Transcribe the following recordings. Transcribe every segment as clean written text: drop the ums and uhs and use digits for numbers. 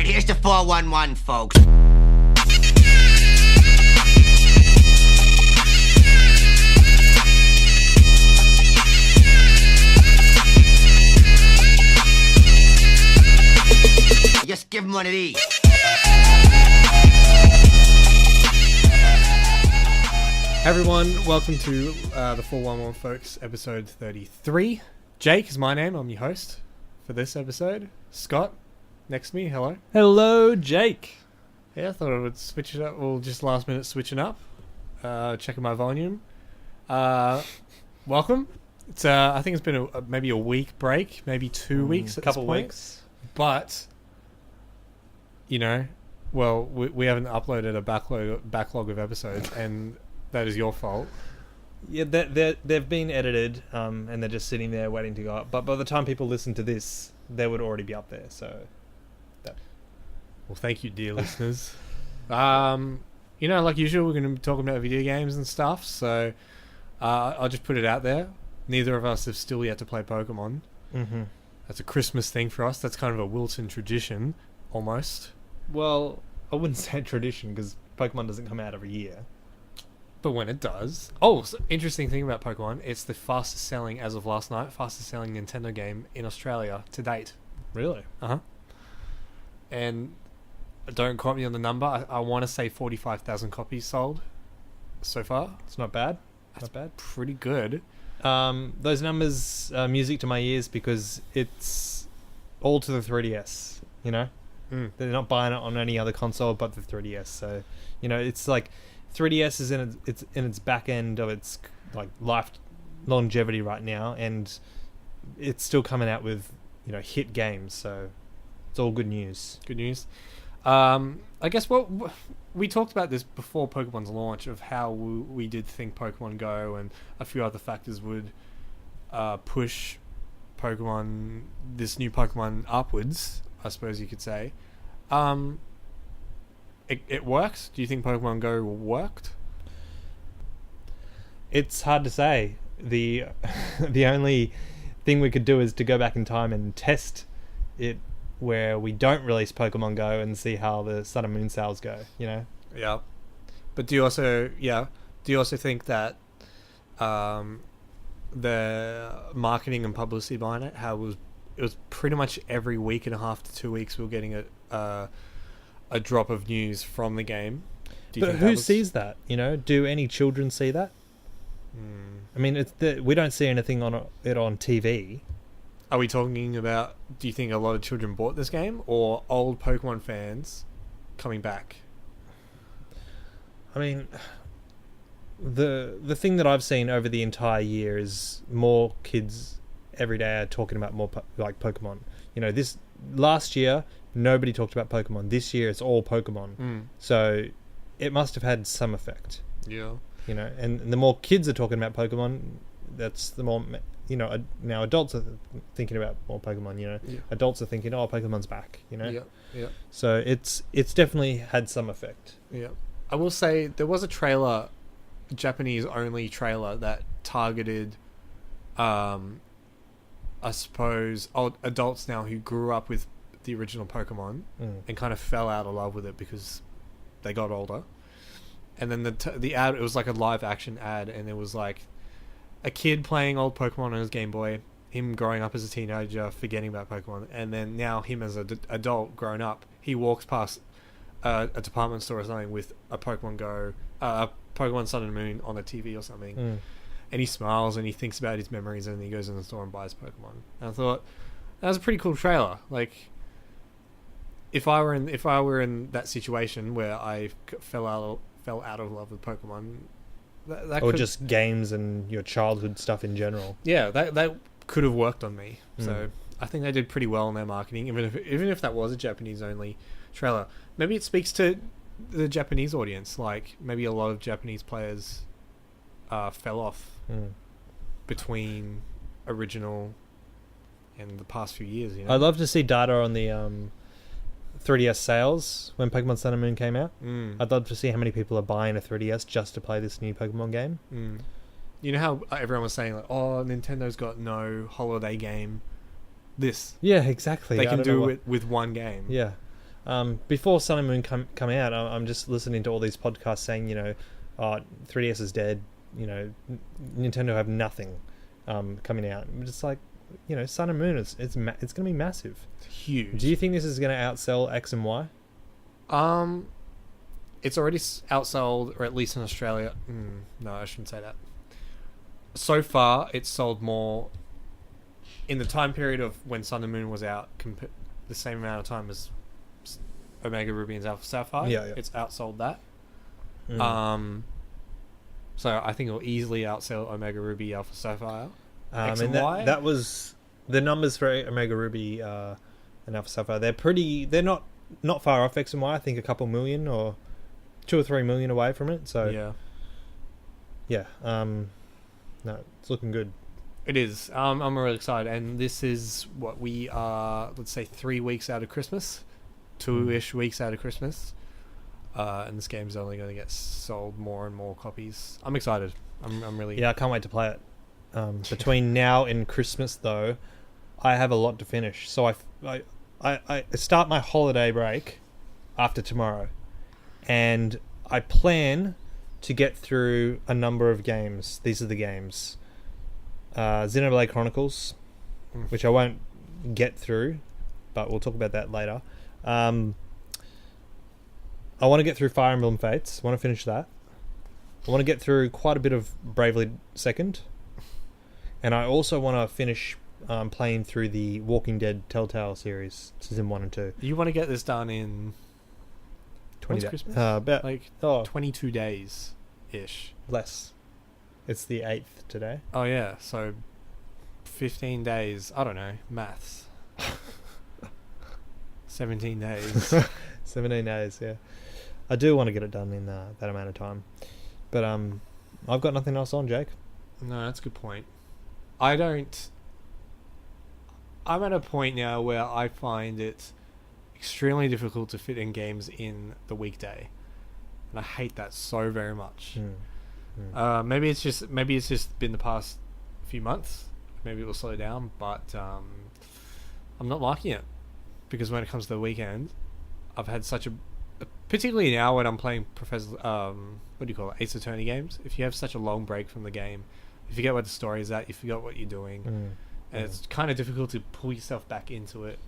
Alright, here's the 411, folks. Just give him one of these. Hey everyone, welcome to the 411 Folks, episode 33. Jake is my name, I'm your host for this episode. Scott, next to me, hello. Hello, Jake. Yeah, I thought I would switch it up, well, just last minute switching up, checking my volume. Welcome. It's I think it's been maybe a week break, maybe 2 weeks at Couple this point. weeks. But, you know, well, we haven't uploaded a backlog of episodes, and that is your fault. Yeah, they've been edited, and they're just sitting there waiting to go up. But by the time people listen to this, they would already be up there. So, Well, thank you, dear listeners. You know, like usual, we're going to be talking about video games and stuff. So, I'll just put it out there. Neither of us have still yet to play Pokemon. mm-hmm. That's a Christmas thing for us. That's kind of a Wilton tradition, almost. Well, I wouldn't say tradition because Pokemon doesn't come out every year. But when it does... Oh, so interesting thing about Pokemon, it's the fastest selling, as of last night, fastest selling Nintendo game in Australia to date. Really? Uh-huh. And don't quote me on the number. I want to say 45,000 copies sold so far. It's not bad. That's not bad. Pretty good. Those numbers are music to my ears because it's all to the 3DS, you know? They're not buying it on any other console but the 3DS. So, you know, it's like 3DS is in its back end of its like life longevity right now, and it's still coming out with, you know, hit games. So it's all good news. Good news. I guess we talked about this before Pokemon's launch of how we did think Pokemon Go and a few other factors would push Pokemon, this new Pokemon, upwards, I suppose you could say. It works? Do you think Pokemon Go worked? It's hard to say. The only thing we could do is to go back in time and test it where we don't release Pokemon Go and see how the Sun and Moon sales go, you know? Yeah. But do you also think that the marketing and publicity behind it, how it was pretty much every week and a half to 2 weeks we were getting a drop of news from the game? But who sees that, you know? Do any children see that? I mean, we don't see anything on it on TV. Are we talking about, do you think a lot of children bought this game, or old Pokemon fans coming back? I mean, the thing that I've seen over the entire year is more kids every day are talking about more like Pokemon. You know, this last year nobody talked about Pokemon. This year it's all Pokemon. So it must have had some effect. Yeah. You know, and the more kids are talking about Pokemon, that's the more, you know, now adults are thinking about more Pokemon, you know. Yeah. Adults are thinking, oh, Pokemon's back, you know. Yeah. So it's definitely had some effect. Yeah. I will say there was a trailer, a Japanese only trailer that targeted I suppose adults now who grew up with the original Pokemon and kind of fell out of love with it because they got older. And then the ad, it was like a live action ad, and it was like a kid playing old Pokemon on his Game Boy, him growing up as a teenager, forgetting about Pokemon, and then now him as an adult grown up, he walks past a department store or something with a Pokemon Go, a Pokemon Sun and Moon on a TV or something, and he smiles and he thinks about his memories, and he goes in the store and buys Pokemon. And I thought that was a pretty cool trailer. Like, if I were in that situation where I fell out of love with Pokemon, that or could, just games and your childhood stuff in general. Yeah, that could have worked on me. So I think they did pretty well in their marketing, even if that was a Japanese only trailer. Maybe it speaks to the Japanese audience. Like, maybe a lot of Japanese players fell off between original and the past few years. You know? I'd love to see data on the 3DS sales when Pokemon Sun and Moon came out. I'd love to see how many people are buying a 3DS just to play this new Pokemon game. You know how everyone was saying, like, oh, Nintendo's got no holiday game. Yeah, exactly. They can do it with one game. Yeah. Before Sun and Moon come out, I'm just listening to all these podcasts saying, 3DS is dead. Nintendo have nothing coming out. I'm just like, Sun and Moon it's going to be massive. It's huge. Do you think this is going to outsell X and Y? It's already outsold, or at least in Australia. No, I shouldn't say that. So far, it's sold more in the time period of when Sun and Moon was out, the same amount of time as Omega Ruby and Alpha Sapphire. Yeah. It's outsold that. So I think it'll easily outsell Omega Ruby, Alpha Sapphire. X and Y. That was the numbers for Omega Ruby and Alpha Sapphire. They're not far off X and Y. I think a couple million or 2 or 3 million away from it. So yeah. No, it's looking good. It is. I'm really excited, and this is what we are. Let's say 3 weeks out of Christmas, 2-ish weeks out of Christmas, and this game's only going to get sold more and more copies. I'm excited. I'm really. I can't wait to play it. Between now and Christmas, though, I have a lot to finish. So I start my holiday break after tomorrow, and I plan to get through a number of games. These are the games. Xenoblade Chronicles, which I won't get through, but we'll talk about that later. I want to get through Fire Emblem Fates. I want to finish that. I want to get through quite a bit of Bravely Second. And I also want to finish playing through the Walking Dead Telltale series, Season 1 and 2. You want to get this done in 20 days. Christmas? About 22 days-ish. Less. It's the 8th today. Oh, yeah. So 15 days. I don't know. Maths. 17 days. 17 days, yeah. I do want to get it done in that amount of time. But I've got nothing else on, Jake. No, that's a good point. I'm at a point now where I find it extremely difficult to fit in games in the weekday. And I hate that so very much. Maybe it's just been the past few months. Maybe it will slow down, but I'm not liking it. Because when it comes to the weekend, I've had such a... Particularly now when I'm playing Ace Attorney games. If you have such a long break from the game, you forget what the story is at, you forget what you're doing. And it's kind of difficult to pull yourself back into it.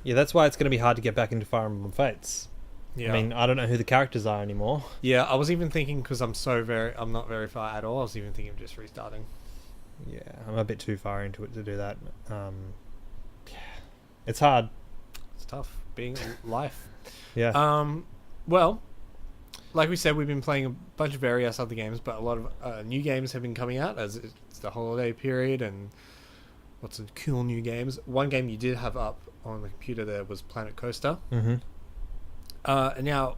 Yeah, that's why it's going to be hard to get back into Fire Emblem Fates. Yeah. I mean, I don't know who the characters are anymore. Yeah, I was even thinking, because I'm not very far at all, I was even thinking of just restarting. Yeah, I'm a bit too far into it to do that. It's hard. It's tough, being life. Yeah. Well, like we said, we've been playing a bunch of various other games, but a lot of new games have been coming out as it's the holiday period, and lots of cool new games. One game you did have up on the computer there was Planet Coaster. Mm-hmm. And now,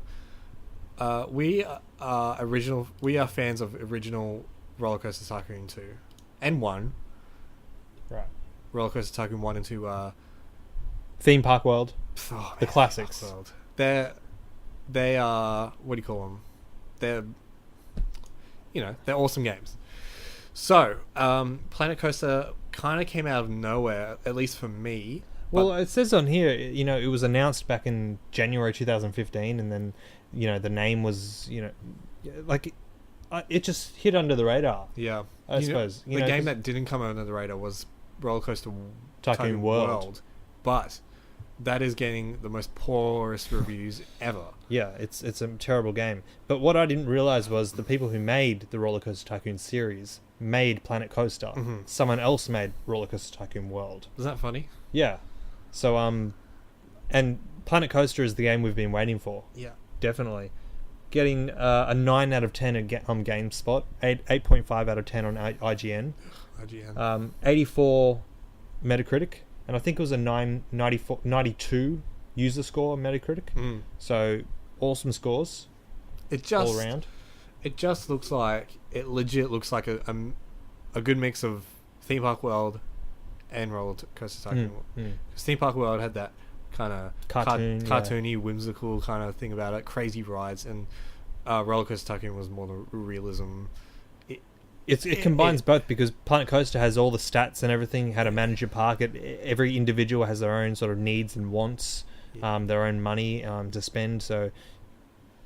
we are fans of original Roller Coaster Tycoon 2 and 1. Right. Roller Coaster Tycoon 1 and 2 Theme Park World. the classics. World. They are, what do you call them? They're awesome games. So, Planet Coaster kind of came out of nowhere, at least for me. Well, it says on here, it was announced back in January 2015, and then, the name was, it just hit under the radar. Yeah. I suppose. The game that didn't come under the radar was Roller Coaster Tycoon World. But that is getting the most poorest reviews ever. Yeah, it's a terrible game. But what I didn't realize was the people who made the Roller Coaster Tycoon series made Planet Coaster. Mm-hmm. Someone else made Roller Coaster Tycoon World. Isn't that funny? Yeah. So, and Planet Coaster is the game we've been waiting for. Yeah. Definitely. Getting a 9 out of 10 on GameSpot, 8.5 out of 10 on IGN. 84 Metacritic, and I think it was a 92 user score on Metacritic. So, awesome scores all around. It just looks like, it legit looks like a good mix of Theme Park World and Roller Coaster Tycoon. Because Theme Park World had that kind of cartoony, whimsical kind of thing about it, crazy rides, and Roller Coaster Tycoon was more the realism. It combines both, because Planet Coaster has all the stats and everything, how to manage your park. Every individual has their own sort of needs and wants. their own money to spend. So,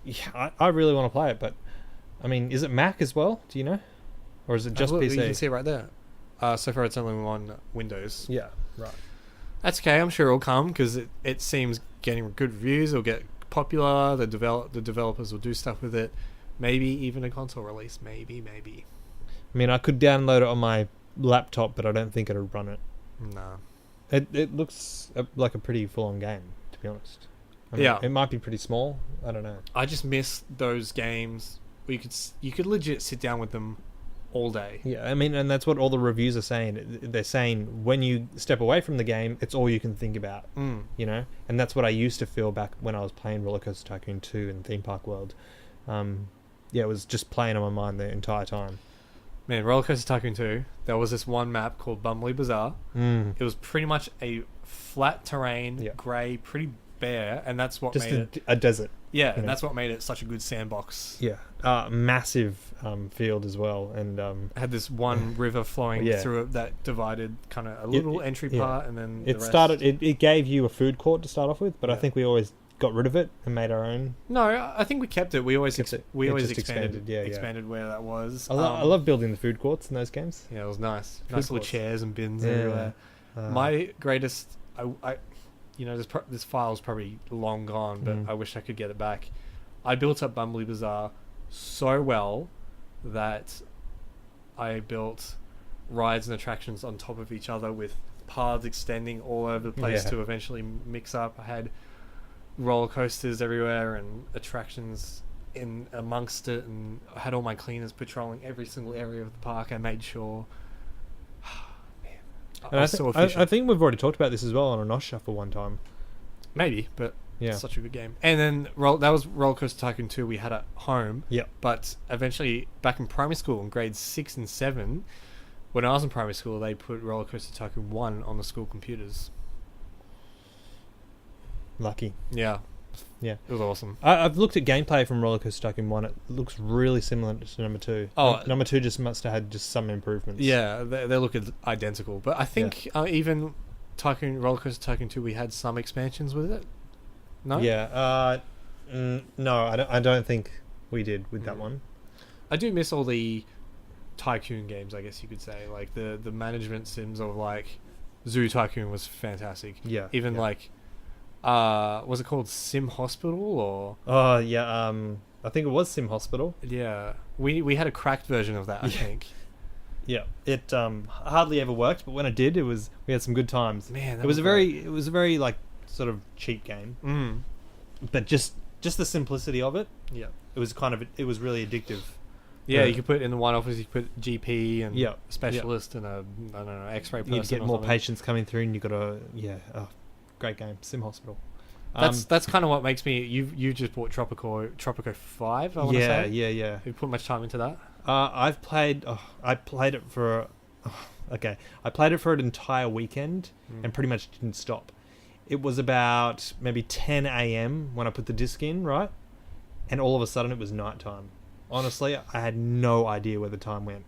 yeah, I really want to play it. But I mean, is it Mac as well? Do you know, or is it just Look, PC? You can see it right there. So far, it's only on Windows. Yeah, right. That's okay. I'm sure it'll come because it seems getting good reviews. It'll get popular. The developers will do stuff with it. Maybe even a console release. Maybe. I mean, I could download it on my laptop, but I don't think it'll run it. No. It looks like a pretty full-on game, to be honest. I mean, Yeah. It might be pretty small. I don't know. I just miss those games where you could legit sit down with them all day. Yeah, I mean, and that's what all the reviews are saying. They're saying when you step away from the game, it's all you can think about, you know? And that's what I used to feel back when I was playing Roller Coaster Tycoon 2 and Theme Park World. Yeah, it was just playing on my mind the entire time. Man, Roller Coaster Tycoon 2, there was this one map called Bumbly Bazaar. It was pretty much a flat terrain, grey, pretty bare, and that's what just made it... a desert. Yeah, and that's what made it such a good sandbox. Yeah, massive field as well, and it had this one river flowing through it that divided kind of a little entry part, and then the rest. It gave you a food court to start off with, but I think we always got rid of it and made our own. No, I think we kept it. We always expanded expanded where that was. I love building the food courts in those games. Yeah, it was nice. Food Nice little courts. chairs and bins everywhere. My greatest, this file's probably long gone, but I wish I could get it back. I built up Bumbly Bazaar so well that I built rides and attractions on top of each other with paths extending all over the place to eventually mix up. I had roller coasters everywhere and attractions in amongst it, and I had all my cleaners patrolling every single area of the park. I made sure. And I think we've already talked about this as well on a NOS Shuffle one time. Maybe, but it's such a good game. And then that was Roller Coaster Tycoon 2 we had at home. Yep. But eventually, back in primary school, in grades 6 and 7, when I was in primary school, they put Roller Coaster Tycoon 1 on the school computers. Lucky. Yeah. Yeah. It was awesome. I've looked at gameplay from Roller Coaster Tycoon 1. It looks really similar to number 2. Oh, number 2 just must have had just some improvements. Yeah, they look identical. But I think even Roller Coaster Tycoon 2, we had some expansions with it. No? Yeah. No, I don't think we did with that one. I do miss all the Tycoon games, I guess you could say. Like the management sims of like Zoo Tycoon was fantastic. Yeah. Even like was it called Sim Hospital or? Oh yeah, I think it was Sim Hospital. Yeah, we had a cracked version of that. I think. Yeah, it hardly ever worked, but when it did, we had some good times. Man, it was a very like sort of cheap game. But just the simplicity of it. Yeah, it was really addictive. Yeah, you could put in the one office, you could put GP and specialist and a X-ray person. You'd get more patients coming through, and you got a great game, Sim Hospital. That's kind of what makes me. You just bought Tropico 5. I want to say. Yeah. You put much time into that? I played it for an entire weekend and pretty much didn't stop. It was about maybe 10 a.m. when I put the disc in, right? And all of a sudden it was nighttime. Honestly, I had no idea where the time went.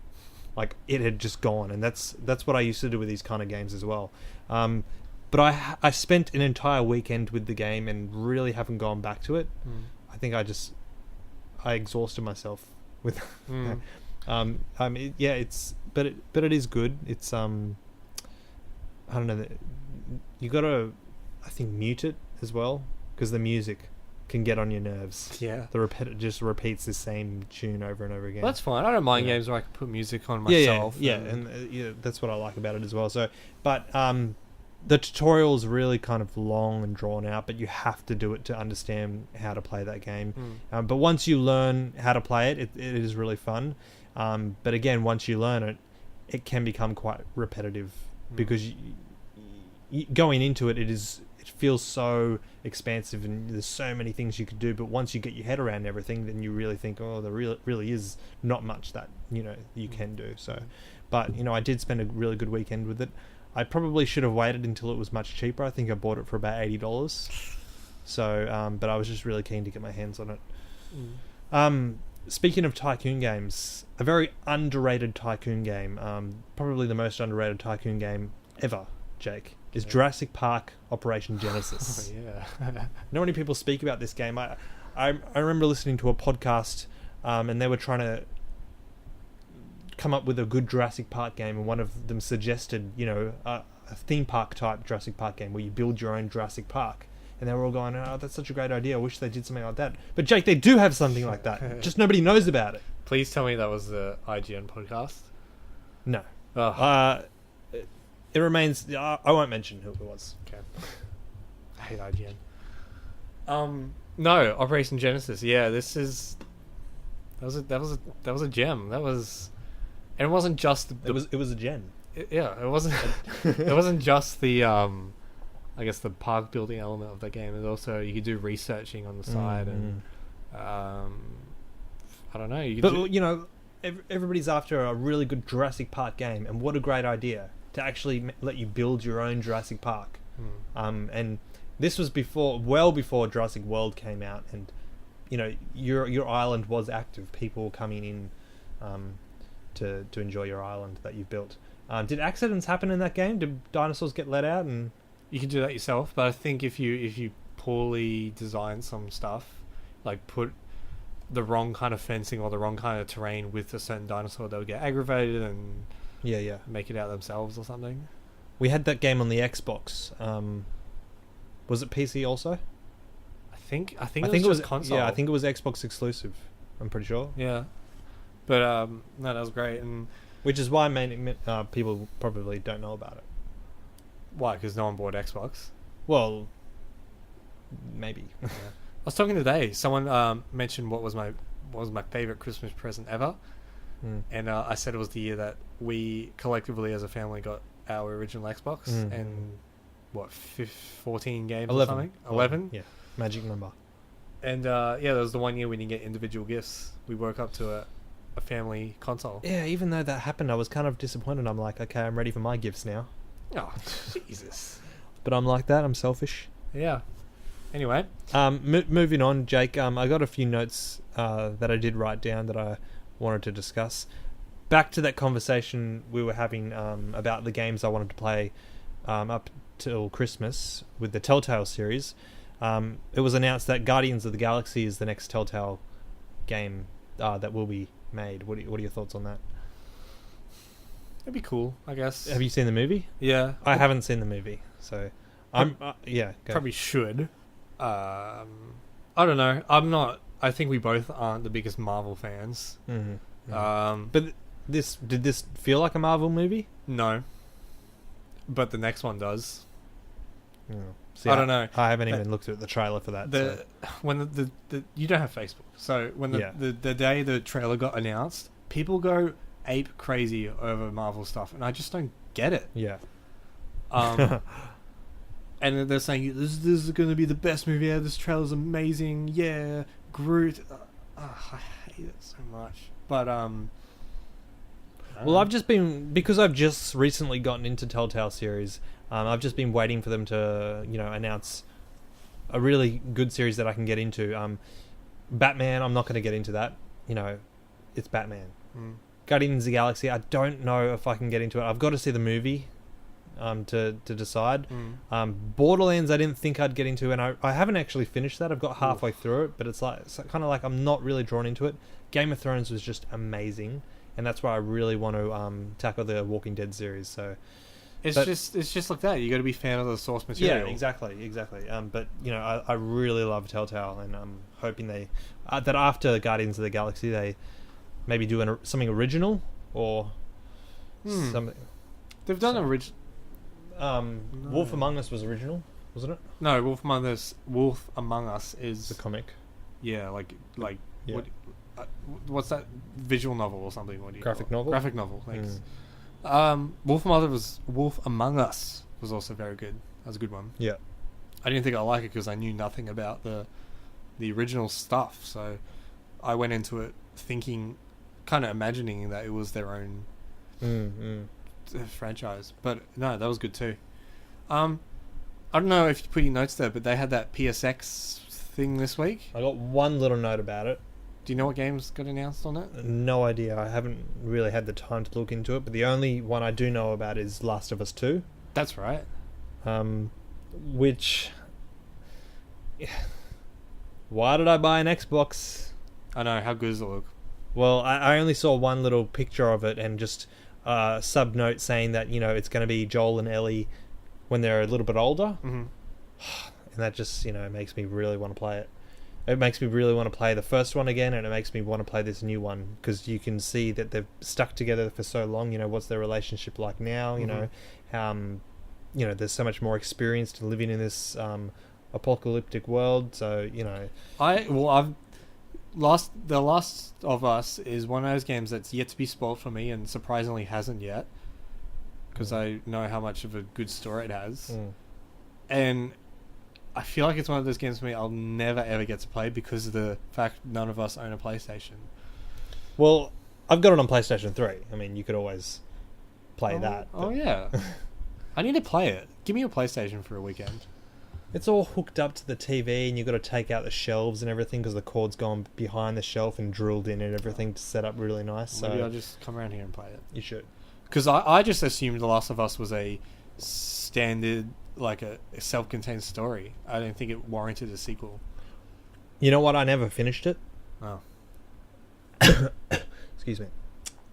Like, it had just gone, and that's what I used to do with these kind of games as well. But I spent an entire weekend with the game and really haven't gone back to it. I think I exhausted myself with. But it is good. It's I don't know. You gotta, I think, mute it as well because the music can get on your nerves. Yeah, it just repeats the same tune over and over again. Well, that's fine. I don't mind games where I can put music on myself. And that's what I like about it as well. So, but the tutorial's really kind of long and drawn out, but you have to do it to understand how to play that game. But once you learn how to play it, it is really fun. But again, once you learn it, it can become quite repetitive because going into it, it feels so expansive and there's so many things you could do. But once you get your head around everything, then you really think, there really is not much that you can do. So, but I did spend a really good weekend with it. I probably should have waited until it was much cheaper. I think I bought it for about $80. So, but I was just really keen to get my hands on it. Speaking of tycoon games, a very underrated tycoon game, probably the most underrated tycoon game ever, Jake, is Jurassic Park Operation Genesis. Yeah. Not many people speak about this game. I remember listening to a podcast, and they were trying to come up with a good Jurassic Park game, and one of them suggested, a theme park type Jurassic Park game where you build your own Jurassic Park. And they were all going, "Oh, that's such a great idea. I wish they did something like that." But Jake, they do have something like that. Just nobody knows about it. Please tell me that was the IGN podcast. No. Oh. It remains. I won't mention who it was. Okay. I hate IGN. No, Operation Genesis. Yeah, that was a gem. That was, and it wasn't just It was a gen. it wasn't. It wasn't just the I guess the park building element of the game. It also, you could do researching on the side, and I don't know. You could everybody's after a really good Jurassic Park game, and what a great idea to actually let you build your own Jurassic Park. And this was well before Jurassic World came out, and your island was active. People were coming in to enjoy your island that you built. Did accidents happen in that game? Did dinosaurs get let out? And you can do that yourself, but I think if you poorly design some stuff, like put the wrong kind of fencing or the wrong kind of terrain with a certain dinosaur, they'll get aggravated and make it out themselves or something. We had that game on the Xbox. Was it PC also? I think it was console. Yeah, I think it was Xbox exclusive. I'm pretty sure. Yeah, but no, that was great, and which is why people probably don't know about it. Why? Because no one bought Xbox. Well, maybe. Yeah. I was talking today. Someone mentioned what was my favorite Christmas present ever, and I said it was the year that we collectively as a family got our original Xbox, and 14 games 11. or something. 11. Yeah, magic number. And that was the one year we didn't get individual gifts. We woke up to a family console. Yeah, even though that happened, I was kind of disappointed. I'm like, okay, I'm ready for my gifts now. Oh, Jesus. But I'm like that. I'm selfish. Yeah. Anyway. Moving on, Jake. I got a few notes that I did write down that I wanted to discuss. Back to that conversation we were having about the games I wanted to play up till Christmas with the Telltale series. It was announced that Guardians of the Galaxy is the next Telltale game that will be made. What are your thoughts on that? It'd be cool, I guess. Have you seen the movie? Yeah. I haven't seen the movie, so I'm go. Probably should. I don't know. I'm not. I think we both aren't the biggest Marvel fans. But did this feel like a Marvel movie? No. But the next one does. See, I don't know. I haven't even looked at the trailer for that. When the you don't have Facebook, so when the day the trailer got announced, people go ape crazy over Marvel stuff, and I just don't get it. Yeah. And they're saying this is going to be the best movie ever. This trailer's amazing. Yeah, Groot. I hate it so much. But well, I've just recently gotten into Telltale series. I've just been waiting for them to announce a really good series that I can get into. Batman, I'm not going to get into that. It's Batman. Guardians of the Galaxy, I don't know if I can get into it. I've got to see the movie to decide. Borderlands, I didn't think I'd get into, and I haven't actually finished that. I've got halfway through it, but it's kind of like I'm not really drawn into it. Game of Thrones was just amazing, and that's why I really want to tackle the Walking Dead series. So it's just like that. You got to be a fan of the source material. Yeah, exactly. But I really love Telltale, and I'm hoping that after Guardians of the Galaxy they maybe do something original or something. They've done original. Wolf Among Us was original, wasn't it? No, Wolf Among Us is the comic. Yeah, like yeah. What's that, visual novel or something? What do you graphic call it? novel? Graphic novel. Thanks. Wolf Among Us was also very good. That was a good one. Yeah. I didn't think I liked it because I knew nothing about the original stuff, so I went into it thinking, kind of imagining that it was their own franchise. But no, that was good too. I don't know if you put your notes there, but they had that PSX thing this week. I got one little note about it. Do you know what games got announced on it? No idea. I haven't really had the time to look into it, but the only one I do know about is Last of Us 2. That's right. Which, why did I buy an Xbox? I know, how good does it look? Well, I only saw one little picture of it and just sub note saying that, you know, it's going to be Joel and Ellie when they're a little bit older. Mm-hmm. And that just, you know, makes me really want to play it. It makes me really want to play the first one again, and it makes me want to play this new one, because you can see that they've stuck together for so long. You know, what's their relationship like now? You know, you know, there's so much more experience to living in this apocalyptic world. So, you know, The Last of Us is one of those games that's yet to be spoiled for me, and surprisingly hasn't yet, because I know how much of a good story it has, and I feel like it's one of those games for me I'll never ever get to play because of the fact none of us own a PlayStation. well, I've got it on PlayStation 3. I mean, you could always play that. Oh yeah, I need to play it. Give me your PlayStation for a weekend. It's all hooked up to the TV, and you've got to take out the shelves and everything because the cord's gone behind the shelf and drilled in and everything to set up really nice. Maybe So I'll just come around here and play it. you should. Because I just assumed The Last of Us was a standard, like a self-contained story. I don't think it warranted a sequel. You know what? I never finished it. Oh. Excuse me.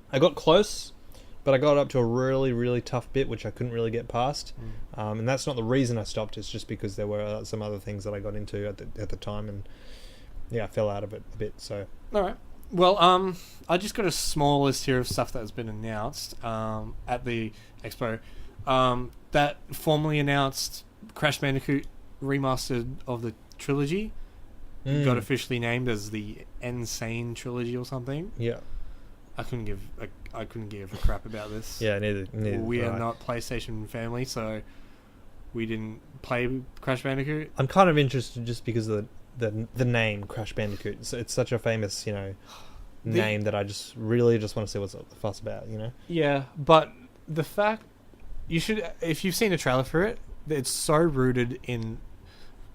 I got close, but I got up to a really, really tough bit, which I couldn't really get past. And that's not the reason I stopped. It's just because there were some other things that I got into at the time, and yeah, I fell out of it a bit. So All right. Well, I just got a small list here of stuff that has been announced at the expo. That formally announced Crash Bandicoot Remastered of the trilogy got officially named as the Insane Trilogy or something. yeah, I couldn't give a crap about this. yeah, neither We right. are not PlayStation family, so we didn't play Crash Bandicoot. I'm kind of interested just because of the name Crash Bandicoot. It's such a famous, you know, name that I just really just want to see what's the fuss about. You know. Yeah, but the fact you should, if you've seen a trailer for it, it's so rooted in.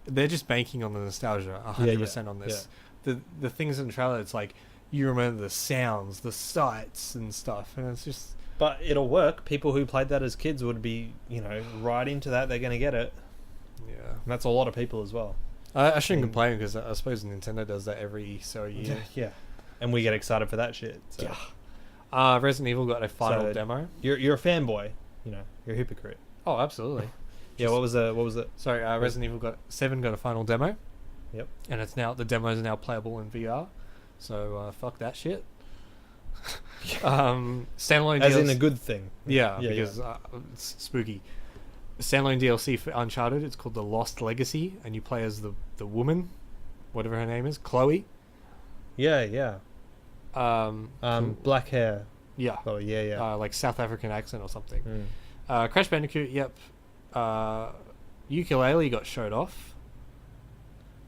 They're just banking on the nostalgia, 100% on this. The things in the trailer, it's like you remember the sounds, the sights, and stuff, and it's just. But it'll work. People who played that as kids would be, you know, right into that. They're going to get it. Yeah, And that's a lot of people as well. I shouldn't complain because I suppose Nintendo does that every so year. Yeah. And we get excited for that shit. So. Yeah. Resident Evil got a final So, demo. You're a fanboy. You know, you're a hypocrite. Oh, absolutely. Yeah. What was it? Sorry, Resident Evil 7 got a final demo. Yep. And the demos are now playable in VR. So fuck that shit. Standalone As DLC. in a good thing. Yeah, Yeah, because it's spooky. Standalone DLC for Uncharted. It's called The Lost Legacy, and you play as the woman, whatever her name is, Chloe. Yeah. Black hair. Yeah. Oh yeah. Like South African accent or something. Mm. Crash Bandicoot. Yep. Ukulele got showed off.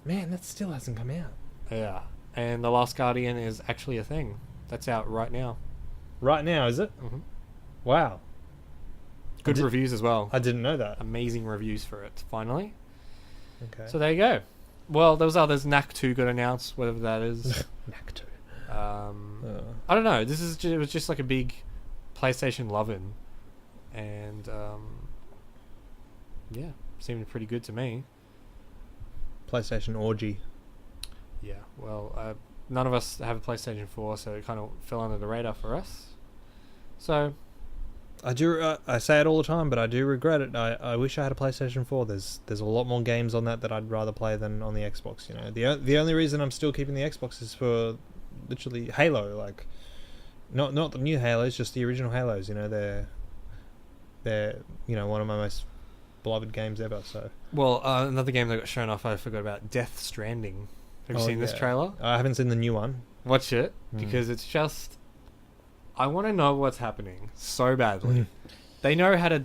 Man, that still hasn't come out. Yeah. And The Last Guardian is actually a thing. That's out right now. Right now, is it? Mm-hmm. Wow. Good reviews as well. I didn't know that. Amazing reviews for it, finally. Okay. So there you go. Well, there was others. Knack 2 got announced, whatever that is. Knack 2. I don't know. It was just like a big PlayStation loving. And, yeah, seemed pretty good to me. PlayStation orgy. Yeah, well, none of us have a PlayStation 4, so it kind of fell under the radar for us. So, I do. I say it all the time, but I do regret it. I wish I had a PlayStation 4. There's a lot more games on that I'd rather play than on the Xbox. You know, the only reason I'm still keeping the Xbox is for literally Halo. Like, not the new Halos, just the original Halos. You know, they're one of my most beloved games ever. So. Well, another game that got shown off, I forgot about, Death Stranding. Have you seen this trailer? I haven't seen the new one. Watch it, because it's just... I want to know what's happening so badly. They know how to...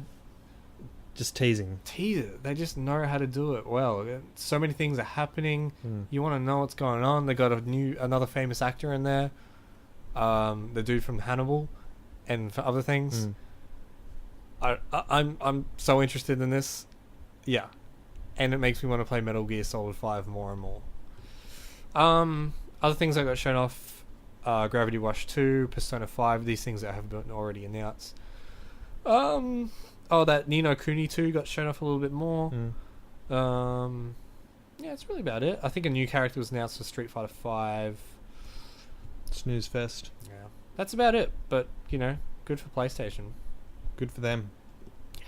Just teasing. Tease it. They just know how to do it well. So many things are happening. You want to know what's going on. They got another famous actor in there. The dude from Hannibal. And for other things. I'm so interested in this. Yeah. And it makes me want to play Metal Gear Solid 5 more and more. Other things that got shown off, Gravity Rush 2, Persona 5, these things that have been already announced. that Ni no Kuni 2 got shown off a little bit more. Mm. Yeah, that's really about it. I think a new character was announced for Street Fighter 5. Snooze fest. Yeah, that's about it. But good for PlayStation. Good for them. Yeah.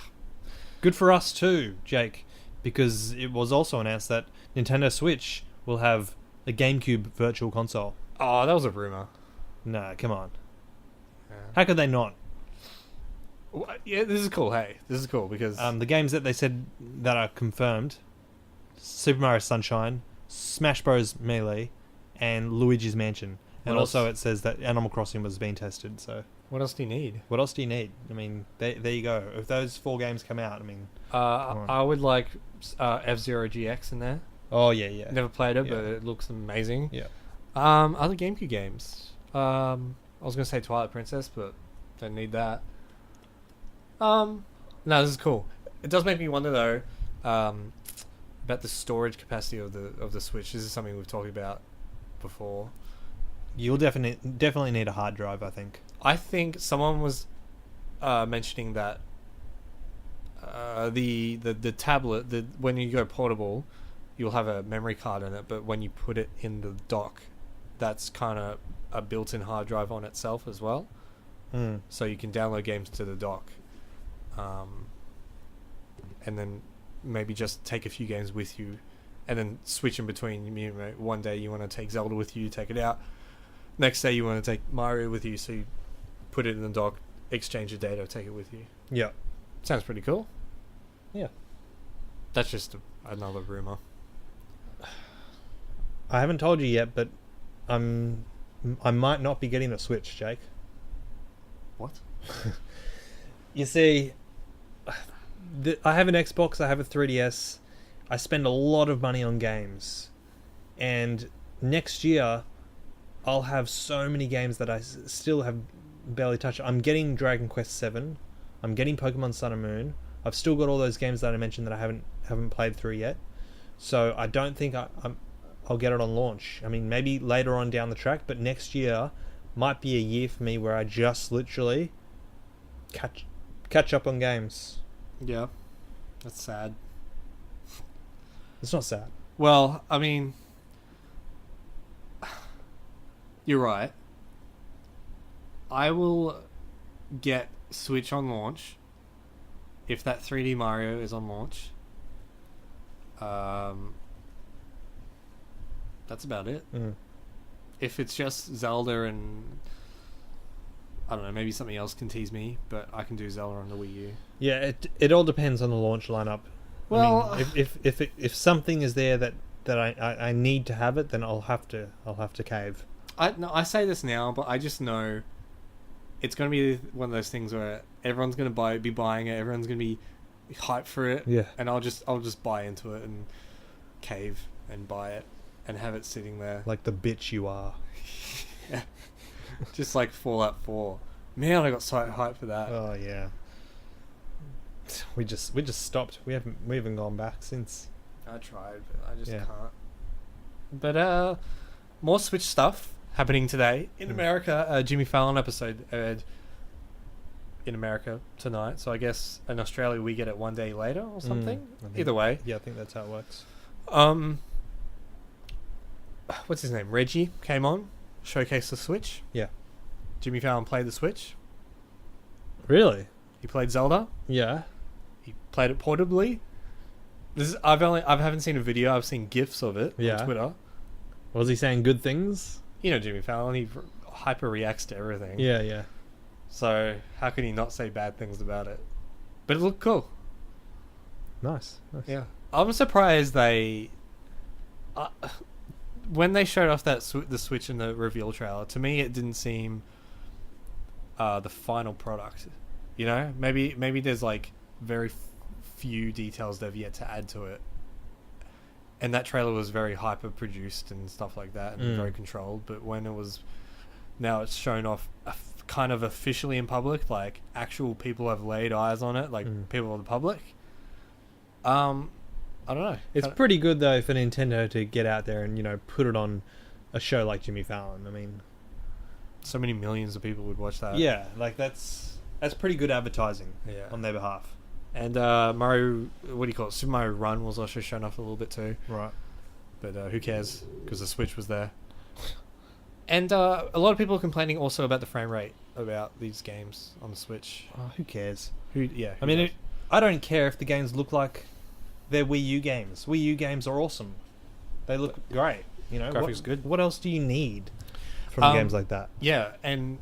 Good for us too, Jake, because it was also announced that Nintendo Switch will have a GameCube Virtual Console. Oh, that was a rumor. Nah, come on. Yeah. How could they not? Yeah, this is cool. Hey, this is cool because The games that they said that are confirmed: Super Mario Sunshine, Smash Bros. Melee, and Luigi's Mansion. And What also else? it says that Animal Crossing was being tested. So what else do you need? what else do you need? I mean, there you go. If those 4 games come out, I mean, on. I would like F-Zero GX in there. oh yeah. Never played it, Yeah. but it looks amazing. Yeah. Other GameCube games. I was gonna say Twilight Princess, but don't need that. No, this is cool. It does make me wonder though, about the storage capacity of the Switch. This is something we've talked about before. You'll definitely need a hard drive, I think. I think someone was mentioning that the tablet, when you go portable, you'll have a memory card in it, but when you put it in the dock, that's kind of a built-in hard drive on itself as well. Mm. So you can download games to the dock, and then maybe just take a few games with you, and then switch in between. One day you want to take Zelda with you, take it out. Next day you want to take Mario with you, so you put it in the dock, exchange the data, take it with you. Yeah. Sounds pretty cool. Yeah. That's just another rumor. I haven't told you yet, but I might not be getting a Switch, Jake. What? You see, I have an Xbox, I have a 3DS. I spend a lot of money on games. And next year, I'll have so many games that I still have barely touched. I'm getting Dragon Quest 7. I'm getting Pokemon Sun and Moon. I've still got all those games that I mentioned that I haven't played through yet. So I don't think I'll get it on launch. I mean, maybe later on down the track, but next year might be a year for me where I just literally catch up on games. Yeah. That's sad. It's not sad. Well, I mean, you're right. I will get Switch on launch if that 3D Mario is on launch. That's about it. Mm. If it's just Zelda and I don't know, maybe something else can tease me, but I can do Zelda on the Wii U. Yeah, it all depends on the launch lineup. Well, I mean, if something is there that I need to have it, then I'll have to cave. I say this now, but I just know it's going to be one of those things where everyone's going to be buying it, everyone's going to be hyped for it, Yeah. and I'll just buy into it and cave and buy it and have it sitting there. Like the bitch you are. Yeah. Just like Fallout 4. Man, I got so hyped for that. Oh yeah. We just stopped. We haven't gone back since. I tried, but I just Yeah. can't. But more Switch stuff happening today in America. A Jimmy Fallon episode aired in America tonight, so I guess in Australia we get it one day later or something. I think- Either way, Yeah, I think that's how it works. what's his name? Reggie came on, showcased the Switch. Yeah. Jimmy Fallon played the Switch. Really? He played Zelda. Yeah. He played it portably. I haven't seen a video. I've seen GIFs of it Yeah. on Twitter. Was he saying good things? You know Jimmy Fallon. He hyper reacts to everything. Yeah. So how can he not say bad things about it? But it looked cool. Nice. Yeah. I'm surprised they, when they showed off the Switch in the reveal trailer, to me it didn't seem the final product. You know, maybe there's like very few details they've yet to add to it. And that trailer was very hyper produced and stuff like that, and very controlled. But when now it's shown off kind of officially in public, like actual people have laid eyes on it, like people of the public. I don't know. It's pretty good though for Nintendo to get out there and put it on a show like Jimmy Fallon. I mean, so many millions of people would watch that. yeah, like that's pretty good advertising Yeah. on their behalf. And Mario, what do you call it? Super Mario Run was also shown off a little bit too. Right. But who cares? Because the Switch was there. And a lot of people are complaining also about the frame rate about these games on the Switch. Oh, who cares? Who I mean, does? I don't care if the games look like they're Wii U games. Wii U games are awesome. They look great. You know, Graphics good. What else do you need from games like that? Yeah, and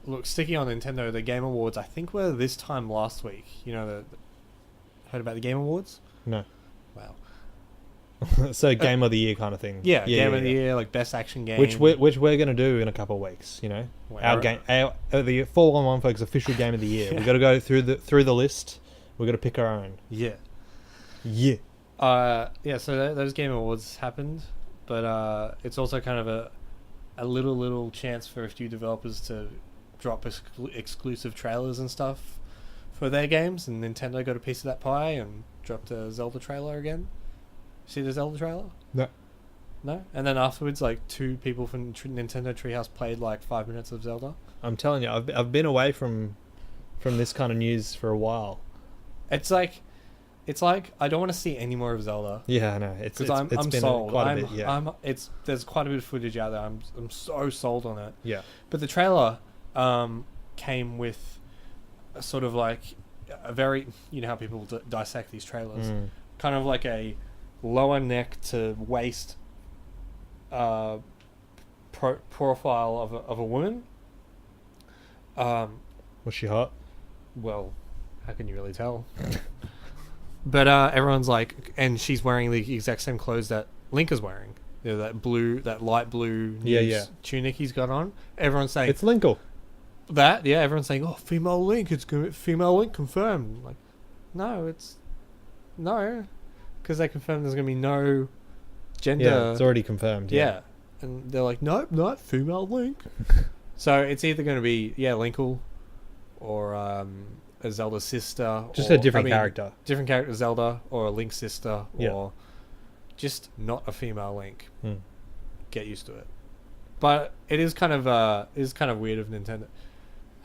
look, sticking on Nintendo, the Game Awards, I think were this time last week. You know, heard about the Game Awards? No. Wow. So game of the year kind of thing. Yeah, Game of the Year, like best action game. Which we're going to do in a couple of weeks, you know. Wow. The Fall on One Folks official game of the year. We've got to go through the list. We've got to pick our own. Yeah. Yeah. Yeah, so those Game Awards happened, but it's also kind of a little chance for a few developers to drop exclusive trailers and stuff for their games, and Nintendo got a piece of that pie and dropped a Zelda trailer again. See the Zelda trailer? No? And then afterwards, like, 2 people from Nintendo Treehouse played like 5 minutes of Zelda. I'm telling you, I've been away from this kind of news for a while. It's like I don't want to see any more of Zelda. Yeah, I know. Because I'm been sold. quite a bit. Yeah. There's quite a bit of footage out there. I'm so sold on it. Yeah. But the trailer came with a sort of like a very, you know how people dissect these trailers, kind of like a lower neck to waist profile of a woman. Was she hot? Well, how can you really tell? But everyone's like, and she's wearing the exact same clothes that Link is wearing. You know, that light blue tunic he's got on. Everyone's saying it's Linkle. Everyone's saying, "Oh, female Link, female Link confirmed." Like, no, because they confirmed there's gonna be no gender. Yeah, it's already confirmed. Yeah, and they're like, "Nope, not female Link." So it's either gonna be Linkle, or a Zelda sister, just a different character, Zelda, or a Link sister, or just not a female Link. Get used to it. But it is kind of weird of Nintendo.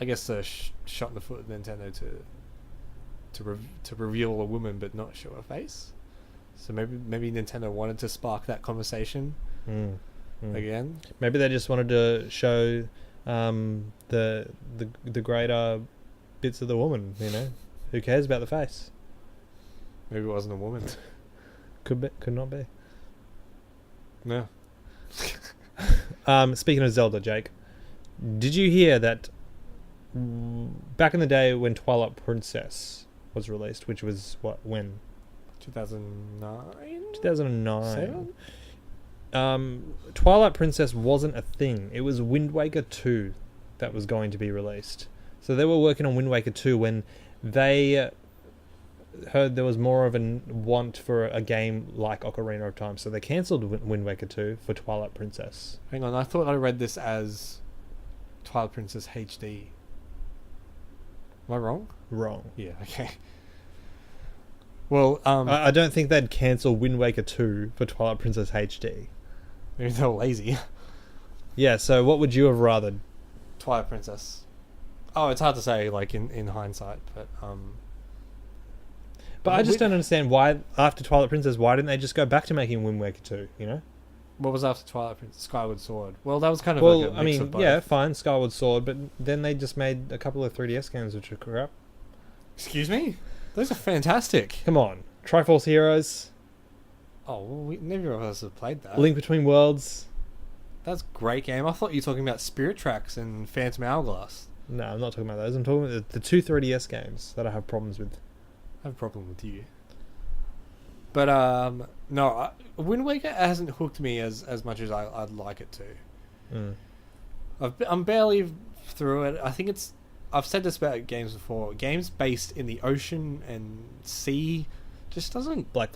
I guess a shot in the foot of Nintendo to reveal a woman but not show her face. So maybe Nintendo wanted to spark that conversation again. Maybe they just wanted to show the greater bits of the woman. You know, who cares about the face? Maybe it wasn't a woman. Could not be. No. Speaking of Zelda, Jake, did you hear that back in the day when Twilight Princess was released, which was when 2009 Twilight Princess wasn't a thing. It was Wind Waker 2 that was going to be released. So they were working on Wind Waker 2 when they heard there was more of a want for a game like Ocarina of Time, so they cancelled Wind Waker 2 for Twilight Princess. Hang on, I thought I read this as Twilight Princess HD. Am I wrong? Wrong. Yeah, okay. Well, I don't think they'd cancel Wind Waker 2 for Twilight Princess HD. Maybe they were lazy. Yeah, so what would you have rather? Twilight Princess. Oh, it's hard to say, like, in hindsight, but I just don't understand why, after Twilight Princess, why didn't they just go back to making Wind Waker 2, you know? What was after Twilight Princess? Skyward Sword. Well, that was kind of like a mix of both. Yeah, fine, Skyward Sword, but then they just made a couple of 3DS games which are crap. Excuse me? Those are fantastic. Come on. Triforce Heroes. Oh, well, neither of us have played that. Link Between Worlds. That's a great game. I thought you were talking about Spirit Tracks and Phantom Hourglass. No, I'm not talking about those. I'm talking about the 2 3DS games that I have problems with. I have a problem with you. But, no, Wind Waker hasn't hooked me as much as I'd like it to. I'm barely through it. I think I've said this about games before. Games based in the ocean and sea just doesn't... Black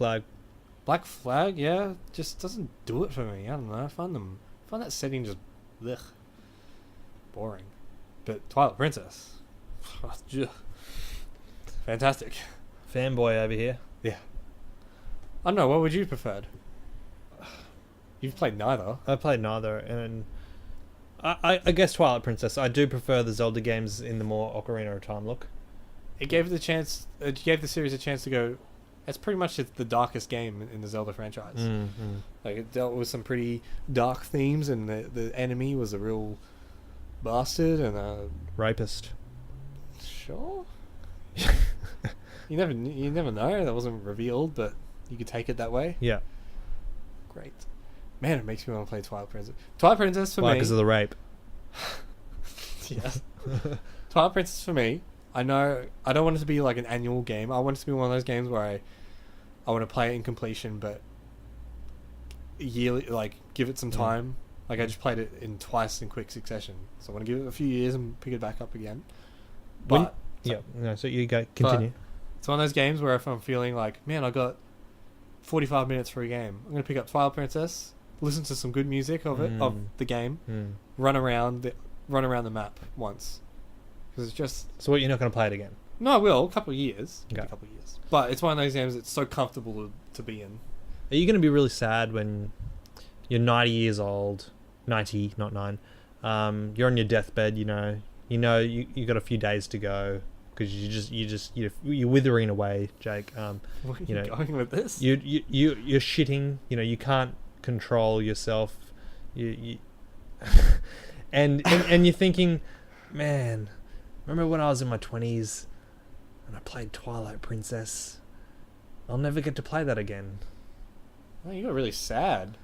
Flag, yeah, just doesn't do it for me. I don't know. I find that setting just... Ugh, boring. But Twilight Princess... fantastic. Fanboy over here. Yeah. I don't know, what would you preferred? You've played neither. I played neither, and I guess Twilight Princess. I do prefer the Zelda games in the more Ocarina of Time look. it gave the chance. It gave the series a chance to go. It's pretty much the darkest game in the Zelda franchise. Like it dealt with some pretty dark themes, and the enemy was a real bastard and a Rapist. sure. You never know. That wasn't revealed, but you could take it that way. Yeah. Great, man. It makes me want to play Twilight Princess. Twilight Princess for Why? me. Because of the rape. Yes. Twilight Princess for me. I know I don't want it to be like an annual game. I want it to be one of those games where I want to play it in completion, but yearly, like give it some time. Like I just played it twice in quick succession, so I want to give it a few years and pick it back up again. But So you go continue. It's one of those games where if I'm feeling like, man, I got 45 minutes for a game, I'm gonna pick up Twilight Princess, listen to some good music of the game, run around the map once. Because it's just... So what, you're not going to play it again? No, I will. A couple of years. Okay. A couple of years. But it's one of those games that's so comfortable to be in. Are you going to be really sad when you're 90 years old, 90, not 9, you're on your deathbed, you got a few days to go because you're withering away, Jake. Where are you going with this? You're shitting, you can't control yourself. And you're thinking, man... Remember when I was in my 20s and I played Twilight Princess? I'll never get to play that again. Well, you got really sad.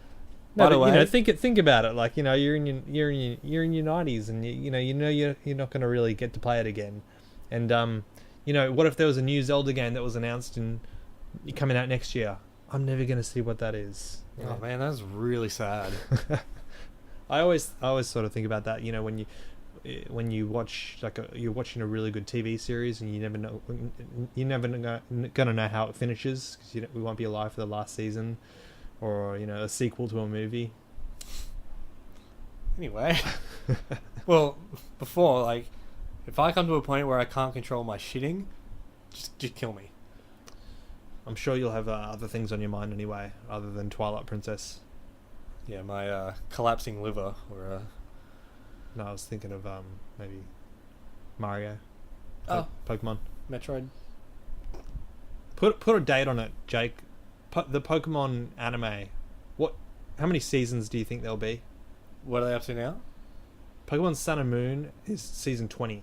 No, By the way, think about it. Like, you're in your 90s and you're not going to really get to play it again. And what if there was a new Zelda game that was announced and coming out next year? I'm never going to see what that is. Oh man, that's really sad. I always sort of think about that. When you watch you're watching a really good TV series and you're never gonna know how it finishes because we won't be alive for the last season or a sequel to a movie. Anyway, well, before, like, if I come to a point where I can't control my shitting, just kill me. I'm sure you'll have other things on your mind anyway, other than Twilight Princess. Yeah, my collapsing liver or. No, I was thinking of maybe Mario. Pokemon. Metroid. Put a date on it, Jake. The Pokemon anime. How many seasons do you think there'll be? What are they up to now? Pokemon Sun and Moon is season 20.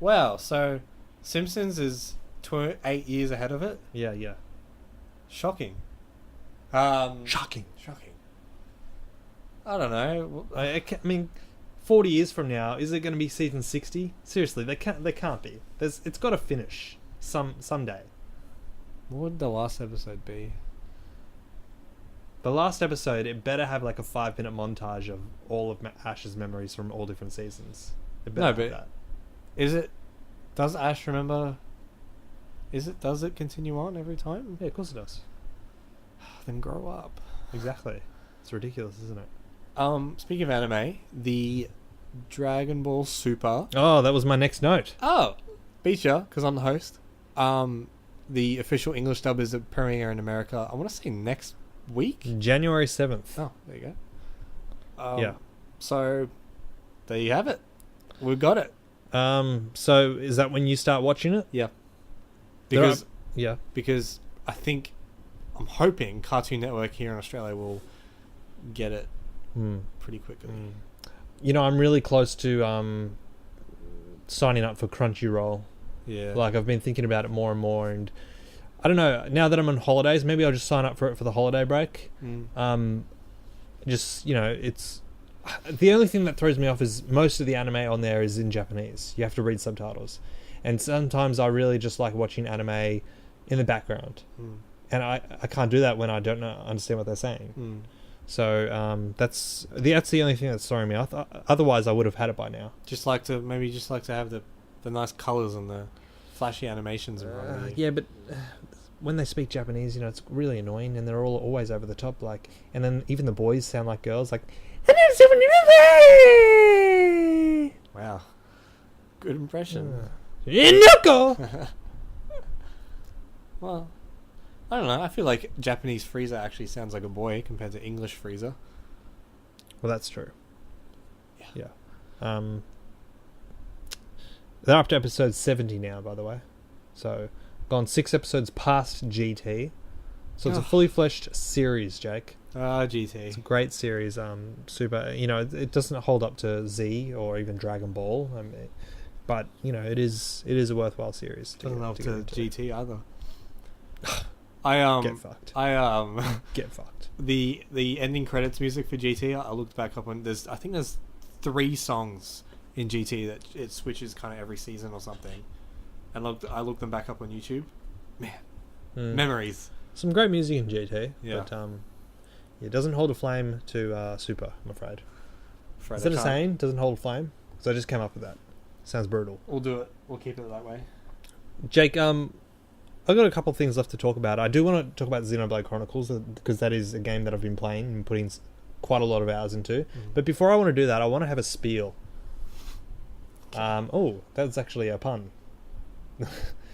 Wow, so Simpsons is 8 years ahead of it? Yeah. Shocking. Shocking. I don't know. I mean, 40 years from now, is it going to be season 60? Seriously, they can't be. It's got to finish someday. What would the last episode be? The last episode, it better have like a 5-minute montage of all of Ash's memories from all different seasons. It better have that. Is it? Does Ash remember? Does it continue on every time? Yeah, of course it does. Then grow up. Exactly. It's ridiculous, isn't it? Speaking of anime, the Dragon Ball Super. Oh, that was my next note. Oh, beat ya, because I'm the host. The official English dub is premiering in America. I want to say next week. January 7th. Oh, there you go. Yeah. So, there you have it. We've got it. So is that when you start watching it? Yeah. Because I'm hoping Cartoon Network here in Australia will get it pretty quickly. I'm really close to signing up for Crunchyroll. Yeah. Like, I've been thinking about it more and more, and I don't know, now that I'm on holidays, maybe I'll just sign up for it for the holiday break. It's the only thing that throws me off is most of the anime on there is in Japanese. You have to read subtitles, and sometimes I really just like watching anime in the background, and I can't do that when I don't understand what they're saying. So that's the only thing that's throwing me off. Otherwise, I would have had it by now. Just like to have the nice colours and the flashy animations and yeah, but when they speak Japanese, it's really annoying, and they're always over the top. Like, and then even the boys sound like girls. Like, wow, good impression. Well, I don't know. I feel like Japanese Frieza actually sounds like a boy compared to English Frieza. Well, that's true. Yeah. They're up to episode 70 now, by the way. So, gone 6 episodes past GT. So it's a fully fleshed series, Jake. GT. It's a great series. Super. You know, it doesn't hold up to Z or even Dragon Ball. But you know, it is a worthwhile series. Doesn't hold up to GT either. Get fucked. Get fucked. The ending credits music for GT. I looked back up on. I think there's 3 songs in GT that it switches kind of every season or something. And I looked them back up on YouTube. Man, memories. Some great music in GT. Yeah. But it doesn't hold a flame to Super, I'm afraid. Is that a can't. saying? Doesn't hold a flame? Because I just came up with that. Sounds brutal. We'll do it. We'll keep it that way. Jake, I've got a couple of things left to talk about. I do want to talk about Xenoblade Chronicles because that is a game that I've been playing and putting quite a lot of hours into. But before I want to do that, I want to have a spiel. That's actually a pun. I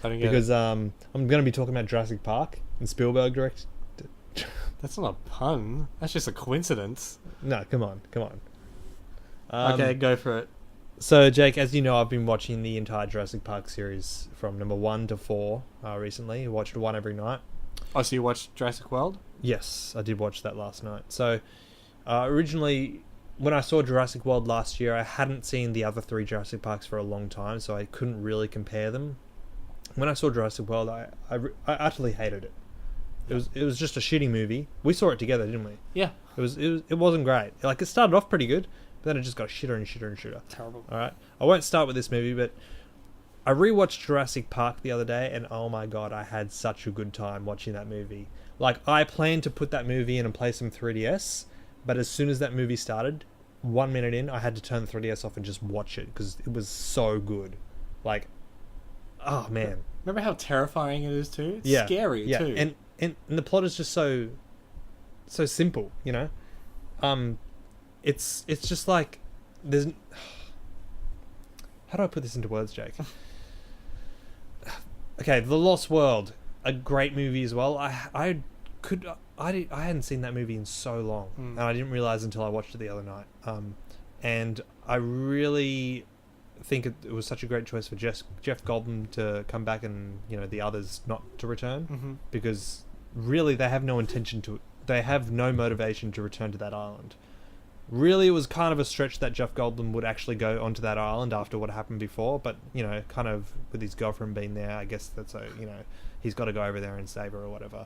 don't get Because it. I'm going to be talking about Jurassic Park and Spielberg direct. That's not a pun. That's just a coincidence. No, come on. Okay, go for it. So, Jake, as you know, I've been watching the entire Jurassic Park series from number 1 to 4 recently. I watched 1 every night. Oh, so you watched Jurassic World? Yes, I did watch that last night. So, originally, when I saw Jurassic World last year, I hadn't seen the other 3 Jurassic Parks for a long time, so I couldn't really compare them. When I saw Jurassic World, I utterly hated it. It was just a shitty movie. We saw it together, didn't we? Yeah. It wasn't great. Like, it started off pretty good, but then it just got shitter and shitter and shitter. Terrible. All right. I won't start with this movie, but I rewatched Jurassic Park the other day, and oh my god, I had such a good time watching that movie. Like, I planned to put that movie in and play some 3DS, but as soon as that movie started, 1 minute in, I had to turn the 3DS off and just watch it because it was so good. Like, oh man. Remember how terrifying it is too? It's scary too. And the plot is just so simple, you know? It's just like there's how do I put this into words, Jake? Okay, The Lost World, a great movie as well. I hadn't seen that movie in so long, and I didn't realize until I watched it the other night. And I really think it was such a great choice for Jeff Goldblum to come back and, you know, the others not to return, because really they have no motivation to return to that island. Really, it was kind of a stretch that Jeff Goldblum would actually go onto that island after what happened before, but, you know, kind of with his girlfriend being there, I guess that's he's got to go over there and save her or whatever.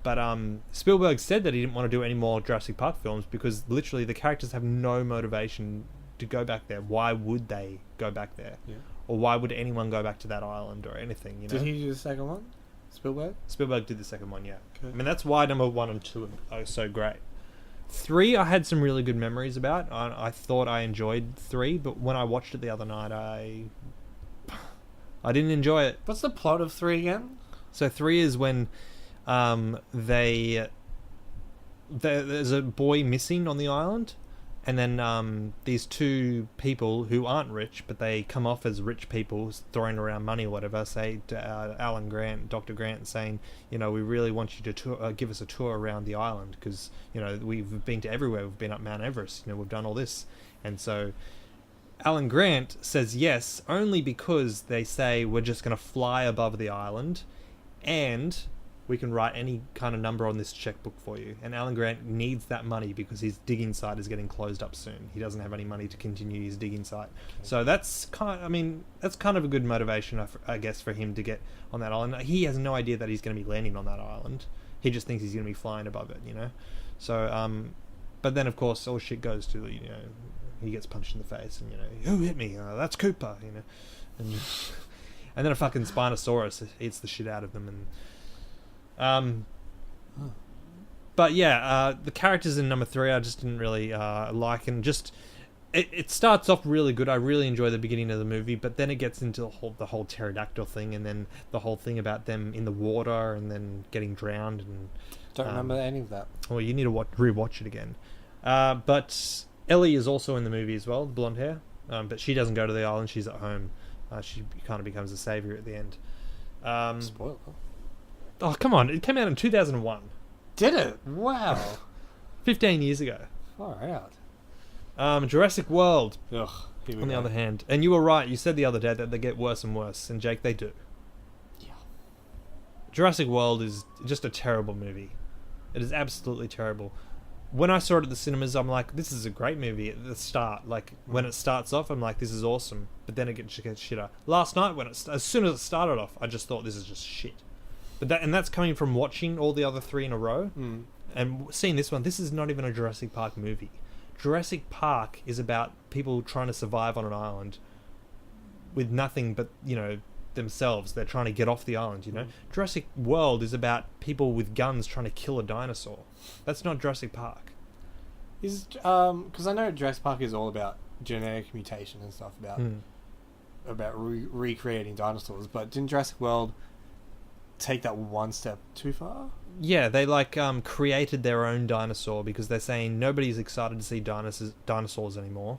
But Spielberg said that he didn't want to do any more Jurassic Park films because literally the characters have no motivation to go back there. Why would they go back there? Yeah. Or why would anyone go back to that island or anything, you know? Did he do the second one? Spielberg? Spielberg did the second one, yeah. Okay. I mean, that's why number 1 and 2 are so great. 3, I had some really good memories about. I thought I enjoyed 3, but when I watched it the other night, I didn't enjoy it. What's the plot of 3 again? So 3 is when there's a boy missing on the island, and then these 2 people who aren't rich, but they come off as rich people throwing around money or whatever, say to Alan Grant, Dr. Grant, saying, you know, we really want you to give us a tour around the island because, you know, we've been to everywhere. We've been up Mount Everest. You know, we've done all this. And so Alan Grant says yes, only because they say we're just going to fly above the island and we can write any kind of number on this checkbook for you. And Alan Grant needs that money because his digging site is getting closed up soon. He doesn't have any money to continue his digging site. Okay. So that's kind of a good motivation, I guess, for him to get on that island. He has no idea that he's going to be landing on that island. He just thinks he's going to be flying above it, you know? So, but then, of course, all shit goes to, you know, he gets punched in the face and, you know, who hit me? That's Cooper, you know? And then a fucking Spinosaurus eats the shit out of them and... But yeah, the characters in number 3 I just didn't really like, and just it starts off really good. I really enjoy the beginning of the movie, but then it gets into the whole pterodactyl thing, and then the whole thing about them in the water and then getting drowned. And don't remember any of that. Well, you need to rewatch it again. But Ellie is also in the movie as well, the blonde hair. But she doesn't go to the island; she's at home. She kind of becomes a savior at the end. Spoiler. Oh, come on. It came out in 2001. Did it? Wow. 15 years ago. Far out. Jurassic World. Ugh. Here we On the go. other hand, and you were right, you said the other day that they get worse and worse, and Jake, they do. Yeah. Jurassic World is just a terrible movie. It is absolutely terrible. When I saw it at the cinemas, I'm like, this is a great movie at the start. Like, when it starts off, I'm like, this is awesome. But then it gets shitter. Last night, as soon as it started off, I just thought, this is just shit. But that's coming from watching all the other three in a row. And seeing this one, this is not even a Jurassic Park movie. Jurassic Park is about people trying to survive on an island with nothing but, themselves. They're trying to get off the island, Jurassic World is about people with guns trying to kill a dinosaur. That's not Jurassic Park. Is because I know Jurassic Park is all about genetic mutation and stuff, about recreating dinosaurs, but didn't Jurassic World take that one step too far? Yeah, they created their own dinosaur because they're saying nobody's excited to see dinosaurs anymore,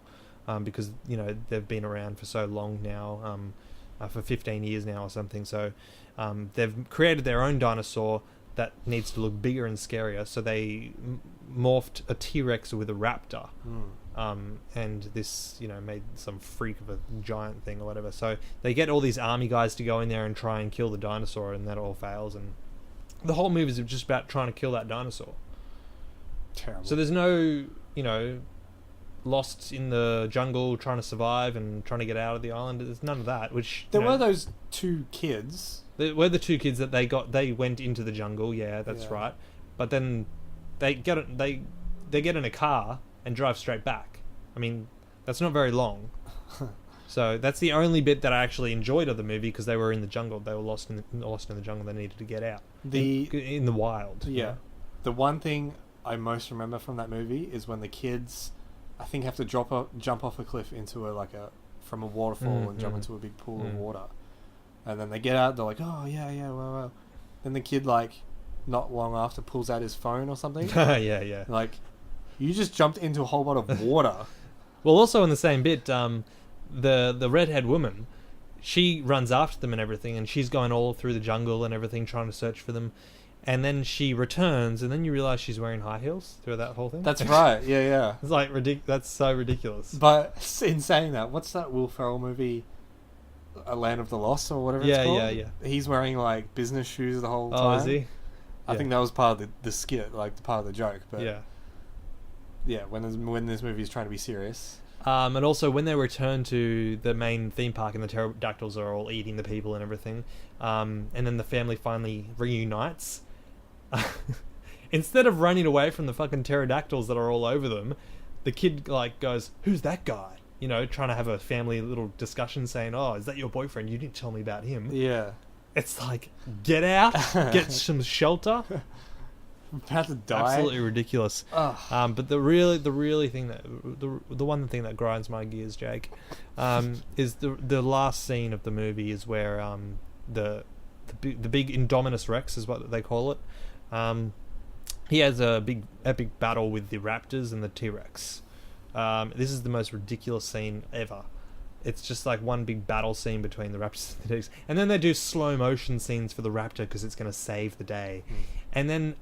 because they've been around for so long now, for 15 years now or something. So they've created their own dinosaur that needs to look bigger and scarier. So they morphed a T-Rex with a raptor, and this made some freak of a giant thing or whatever. So they get all these army guys to go in there and try and kill the dinosaur, and that all fails, and the whole movie is just about trying to kill that dinosaur. Terrible. So there's no, lost in the jungle trying to survive and trying to get out of the island. There's none of that. Which there were those two kids. There were the two kids that they went into the jungle. Yeah, that's right. But then they get in a car and drive straight back. I mean, that's not very long. So that's the only bit that I actually enjoyed of the movie, because they were in the jungle. They were lost in the jungle. They needed to get out. In the wild. Yeah. The one thing I most remember from that movie is when the kids, I think, have to jump off a cliff into from a waterfall and jump into a big pool of water, and then they get out. They're like, oh yeah, well. Then the kid, not long after, pulls out his phone or something. yeah. Like, you just jumped into a whole lot of water. Well, also in the same bit, the redhead woman, she runs after them and everything, and she's going all through the jungle and everything, trying to search for them. And then she returns, and then you realise she's wearing high heels through that whole thing. That's right. Yeah. It's like that's so ridiculous. But in saying that, what's that Will Ferrell movie? A Land of the Lost or whatever it's called? Yeah. He's wearing business shoes the whole time. Oh, is he? I think that was part of the skit, part of the joke. But yeah, when this movie is trying to be serious. And also when they return to the main theme park and the pterodactyls are all eating the people and everything, and then the family finally reunites. Instead of running away from the fucking pterodactyls that are all over them, the kid goes, "Who's that guy?" Trying to have a family little discussion, saying, "Oh, is that your boyfriend? You didn't tell me about him." Yeah. It's like, get out, get some shelter. I'm about to die. Absolutely ridiculous. But the one thing that grinds my gears, Jake, is the last scene of the movie is where the big Indominus Rex is what they call it. He has a big epic battle with the raptors and the T-Rex. This is the most ridiculous scene ever. It's just like one big battle scene between the raptors and the T-Rex, and then they do slow motion scenes for the raptor because it's going to save the day. And then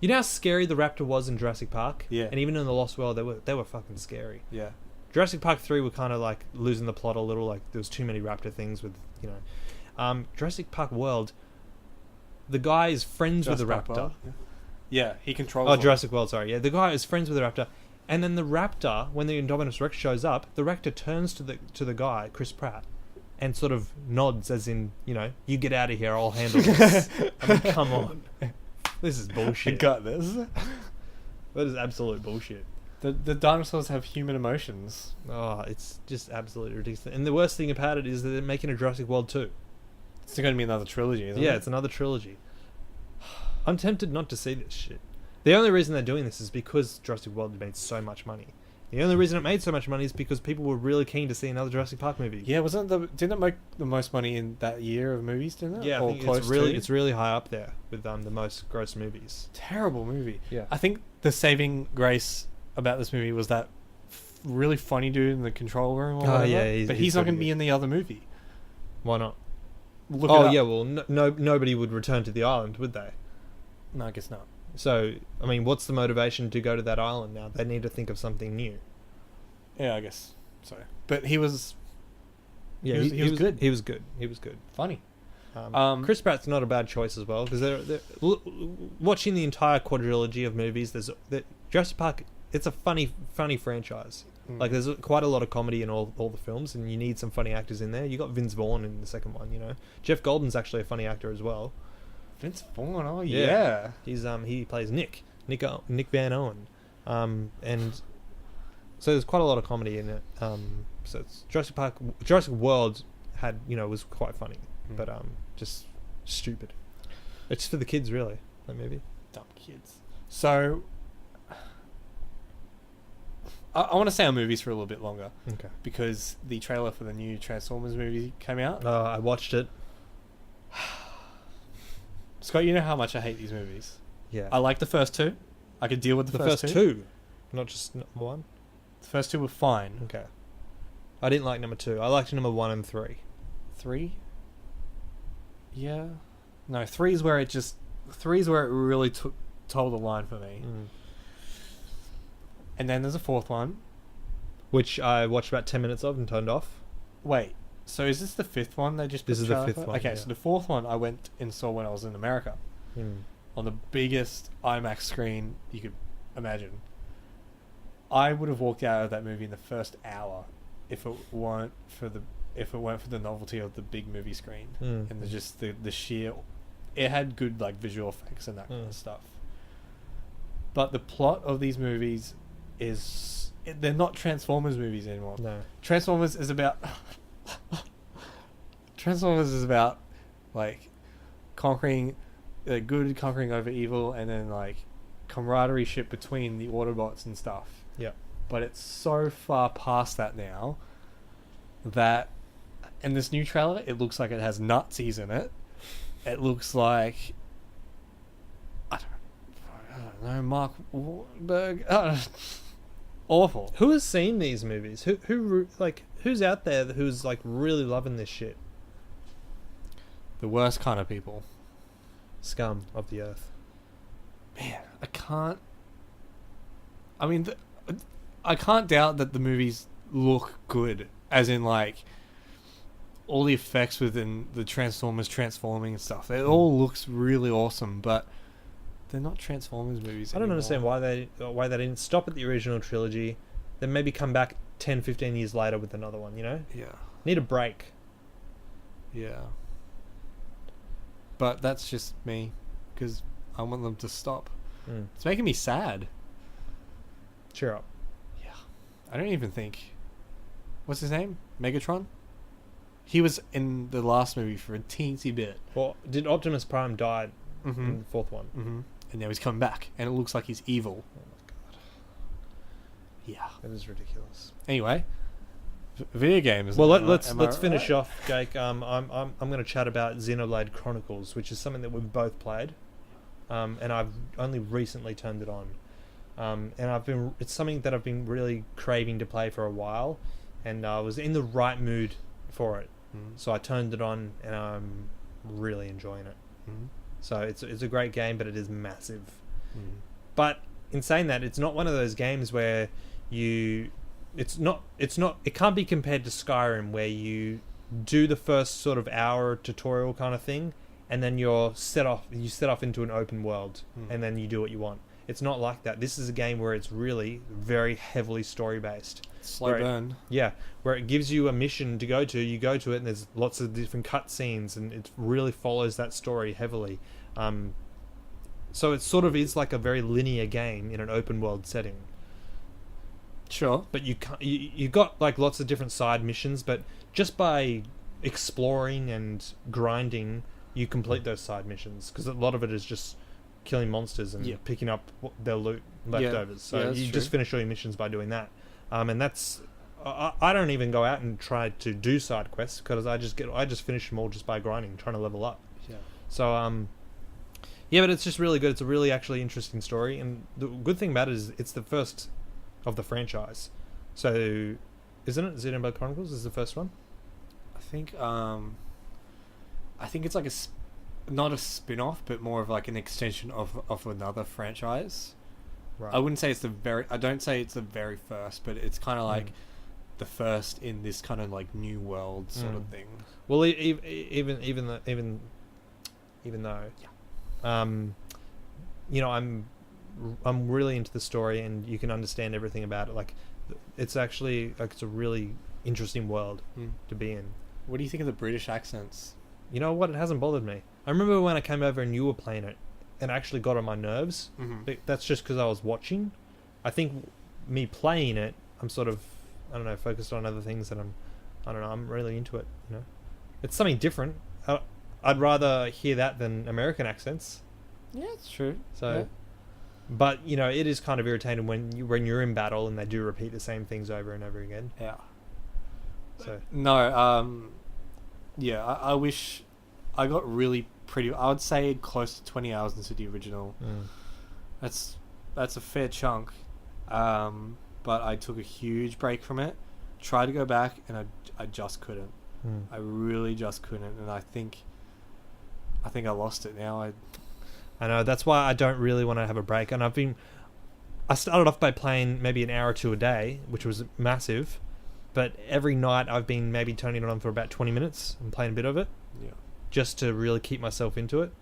you know how scary the raptor was in Jurassic Park? Yeah. And even in the Lost World, they were fucking scary. Yeah. Jurassic Park 3 were kind of losing the plot a little. There was too many raptor things with Jurassic Park World. The guy is friends with the raptor. Yeah, he controls. Oh, Jurassic World, sorry. Yeah, the guy is friends with the raptor, and then the raptor, when the Indominus Rex shows up, the raptor turns to the guy, Chris Pratt, and sort of nods, as in, you get out of here, I'll handle this. I mean, come on, this is bullshit. I got this. That is absolute bullshit. The dinosaurs have human emotions. Oh, it's just absolutely ridiculous. And the worst thing about it is that they're making a Jurassic World 2. It's going to be another trilogy, isn't it? Yeah, it's another trilogy. I'm tempted not to see this shit. The only reason they're doing this is because Jurassic World made so much money. The only reason it made so much money is because people were really keen to see another Jurassic Park movie. Yeah, didn't it make the most money in that year of movies, didn't it? Yeah, or I think close it's really high up there with the most gross movies. Terrible movie. Yeah. I think the saving grace about this movie was that really funny dude in the control room. Or whatever, yeah, but he's not going to be in the other movie. Why not? Look it up. Yeah, well, nobody would return to the island, would they? No, I guess not. So, what's the motivation to go to that island now? They need to think of something new. Yeah, I guess So, but he was Yeah, he was good. He was good. He was good. funny. Chris Pratt's not a bad choice as well because watching the entire quadrilogy of movies. Jurassic Park. It's a funny franchise. Like there's quite a lot of comedy in all the films, and you need some funny actors in there. You got Vince Vaughn in the second one. You know, Jeff Golden's actually a funny actor as well. Vince Vaughn. Oh yeah. He's he plays Nick Van Owen, and so there's quite a lot of comedy in it. So it's Jurassic World was quite funny, but just stupid. It's for the kids, really. Like maybe Dumb kids. So I want to stay on movies for a little bit longer. Okay. Because the trailer for the new Transformers movie came out. I watched it. Scott, you know how much I hate these movies. Yeah. I like the first two. I could deal with the first two, not just one. The first two were fine. Okay. I didn't like number 2. I liked number 1 and 3. 3? Yeah. No, 3 is where it really told the line for me. And then there's a fourth one, which I watched about 10 minutes of and turned off. Wait, so is this the fifth one they just? This is the fifth one. Okay, yeah. so the fourth one I went and saw when I was in America, on the biggest IMAX screen you could imagine. I would have walked out of that movie in the first hour if it weren't for the novelty of the big movie screen and the sheer. It had good like visual effects and that kind of stuff. But the plot of these movies they're not Transformers movies anymore. No. Transformers is about like conquering good, conquering over evil, and then like camaraderie ship between the Autobots and stuff. Yeah. But it's so far past that now that in this new trailer it looks like it has Nazis in it. It looks like I don't know, Mark Wahlberg. Awful. Who has seen these movies? Who's out there who's like really loving this shit? The worst kind of people. Scum of the earth. Man, I can't doubt that the movies look good, as in like all the effects within the Transformers transforming and stuff. It all looks really awesome, but they're not Transformers movies I don't anymore. understand why they didn't stop at the original trilogy, then maybe come back 10, 15 years later with another one, you know? Yeah. Need a break. Yeah. But that's just me, because I want them to stop. It's making me sad. Cheer up. Yeah. I don't even think... What's his name? Megatron? He was in the last movie for a teensy bit. Well, did Optimus Prime die in the fourth one? Mm-hmm. And now he's come back, and it looks like he's evil. Oh my god. Yeah. That is ridiculous. Anyway, video games. Well, let's finish off, Jake. I'm going to chat about Xenoblade Chronicles, which is something that we've both played, and I've only recently turned it on, and it's something that I've been really craving to play for a while, and I was in the right mood for it, so I turned it on, and I'm really enjoying it. So it's a great game, but it is massive. But in saying that, it's not one of those games where it can't be compared to Skyrim, where you do the first sort of hour tutorial kind of thing, and then you set off into an open world, and then you do what you want. It's not like that. This is a game where it's really very heavily story based. Slow burn. Where it gives you a mission to go to, you go to it, and there's lots of different cutscenes, and it really follows that story heavily. So it sort of is like a very linear game in an open world setting. Sure. But you got like lots of different side missions, but just by exploring and grinding, you complete those side missions, because a lot of it is just killing monsters and picking up their loot leftovers. So you just finish all your missions by doing that. And that's I don't even go out and try to do side quests, because I just finish them all just by grinding, trying to level up. Yeah. So but it's just really good. It's a really actually interesting story, and the good thing about it is it's the first of the franchise. So isn't it Xenoblade Chronicles is the first one? I think it's like not a spin-off, but more of like an extension of another franchise. Right. I don't say it's the very first, but it's kind of like the first in this kind of like new world sort of thing. Well, even though, you know, I'm really into the story, and you can understand everything about it. Like, it's actually like it's a really interesting world to be in. What do you think of the British accents? You know what? It hasn't bothered me. I remember when I came over and you were playing it, and it actually got on my nerves. That's just because I was watching. I think me playing it, I'm sort of, I don't know, focused on other things, and I'm really into it. You know, it's something different. I'd rather hear that than American accents. Yeah, it's true. So, yeah. But you know, it is kind of irritating when you're in battle and they do repeat the same things over and over again. Yeah. So no, yeah, I wish I got really pretty. I would say close to 20 hours into the original. That's a fair chunk. But I took a huge break from it. Tried to go back, and I just couldn't. I really just couldn't, and I think I lost it now. I know, that's why I don't really want to have a break. And I started off by playing maybe an hour or two a day, which was massive. But every night I've been maybe turning it on for about 20 minutes and playing a bit of it. Yeah. Just to really keep myself into it.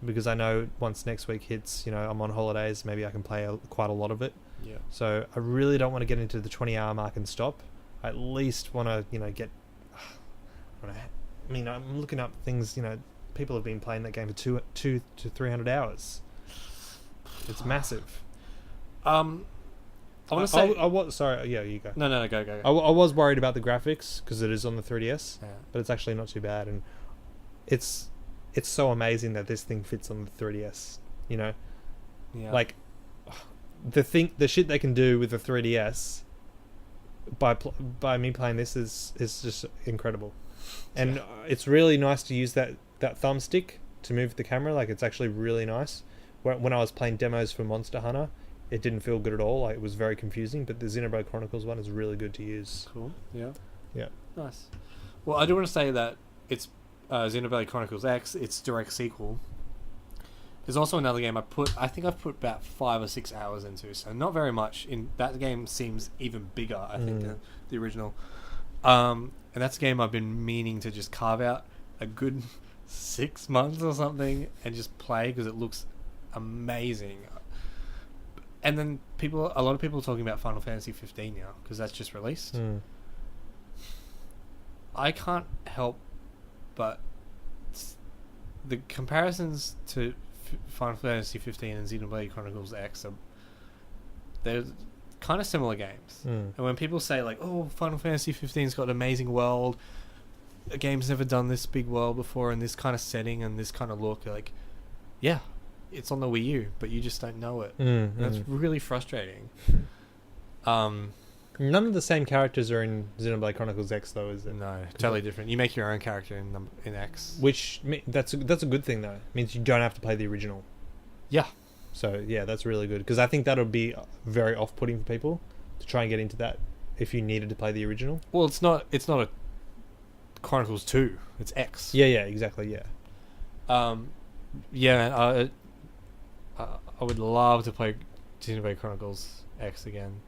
Because I know once next week hits, you know, I'm on holidays, maybe I can play quite a lot of it. Yeah. So I really don't want to get into the 20-hour mark and stop. I at least want to, you know, get... I don't know. I mean, I'm looking up things, you know, people have been playing that game for 200 to 300 hours. It's massive. I want to say... sorry, yeah, you go. No, go. I was worried about the graphics because it is on the 3DS, Yeah. but it's actually not too bad, and it's so amazing that this thing fits on the 3DS. You know, Yeah. like the shit they can do with the 3DS by me playing this is just incredible, and it's really nice to use that thumbstick to move the camera. Like, it's actually really nice. When I was playing demos for Monster Hunter, it didn't feel good at all. Like, it was very confusing, but the Xenoblade Chronicles one is really good to use. Cool. Yeah. Yeah. Nice. Well, I do want to say that it's Xenoblade Chronicles X. It's direct sequel. There's also another game I think I've put about 5 or 6 hours into, so not very much. In that game seems even bigger, I think, than the original. And that's a game I've been meaning to just carve out a good 6 months or something and just play because it looks amazing. And then a lot of people are talking about Final Fantasy 15 now because that's just released. I can't help but the comparisons to Final Fantasy 15 and Xenoblade Chronicles X they're kind of similar games. And when people say like, "Oh, Final Fantasy 15's got an amazing world. A game's never done this big world before in this kind of setting and this kind of look," like, yeah, it's on the Wii U, but you just don't know it. That's really frustrating. None of the same characters are in Xenoblade Chronicles X, though, is it? No, totally different. You make your own character in X. Which that's a good thing, though. It means you don't have to play the original. Yeah. So yeah, that's really good, because I think that'll be very off-putting for people to try and get into that if you needed to play the original. Well, it's not a Chronicles 2. It's X. Yeah, exactly. Yeah. Yeah. I would love to play Xenoblade Chronicles X again.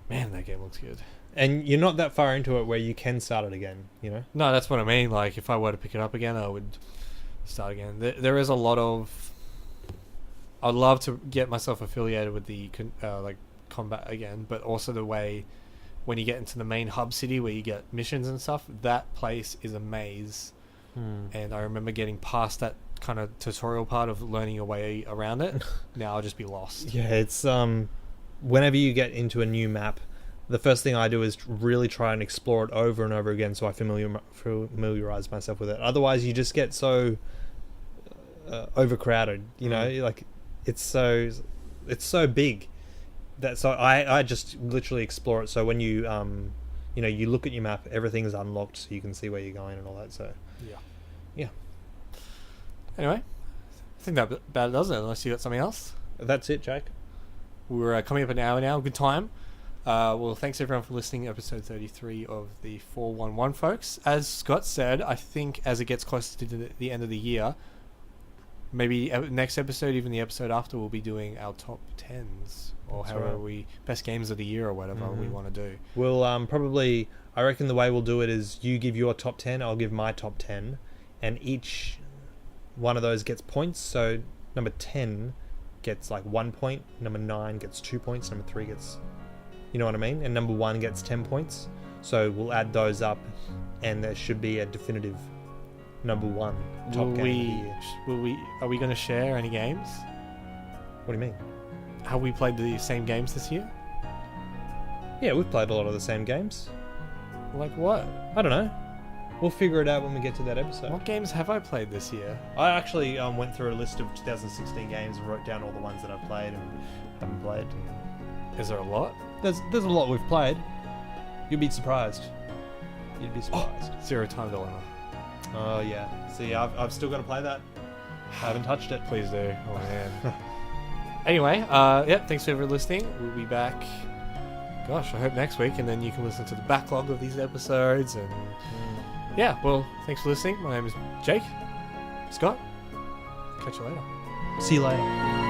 Man, that game looks good. And you're not that far into it where you can start it again, you know? No, that's what I mean. Like, if I were to pick it up again, I would start again. There is a lot of... I'd love to get myself affiliated with the like combat again, but also the way when you get into the main hub city where you get missions and stuff, that place is a maze. And I remember getting past that kind of tutorial part of learning your way around it. Now I'll just be lost. Yeah, it's... whenever you get into a new map, the first thing I do is really try and explore it over and over again so I familiarize myself with it. Otherwise, you just get so overcrowded, you know? Like, it's so big that so I just literally explore it. So when you you look at your map, everything is unlocked so you can see where you're going and all that. So yeah. Anyway, I think that about does it. Unless you got something else. That's it, Jake. We're coming up an hour now. Good time. Well, thanks everyone for listening to episode 33 of the 411, folks. As Scott said, I think as it gets closer to the end of the year, maybe next episode, even the episode after, we'll be doing our top 10s or That's however right. we best games of the year or whatever we Mhm. want to do. We'll probably, I reckon the way we'll do it is you give your top 10, I'll give my top 10, and each one of those gets points. So number 10 gets like 1 point, number 9 gets 2 points, number 3 gets, you know what I mean? And number 1 gets 10 points. So we'll add those up, and there should be a definitive number 1 top Will game of the year. Are we going to share any games? What do you mean? Have we played the same games this year? Yeah, we've played a lot of the same games. Like what? I don't know. We'll figure it out when we get to that episode. What games have I played this year? I actually went through a list of 2016 games and wrote down all the ones that I've played and haven't played. Is there a lot? There's a lot we've played. You'd be surprised. You'd be surprised. Zero Time Dilemma. Oh yeah. See, I've still got to play that. I haven't touched it. Please do. Oh man. Anyway, thanks for listening. We'll be back. Gosh, I hope next week, and then you can listen to the backlog of these episodes. And yeah, well, thanks for listening. My name is Jake. Scott. Catch you later. See you later.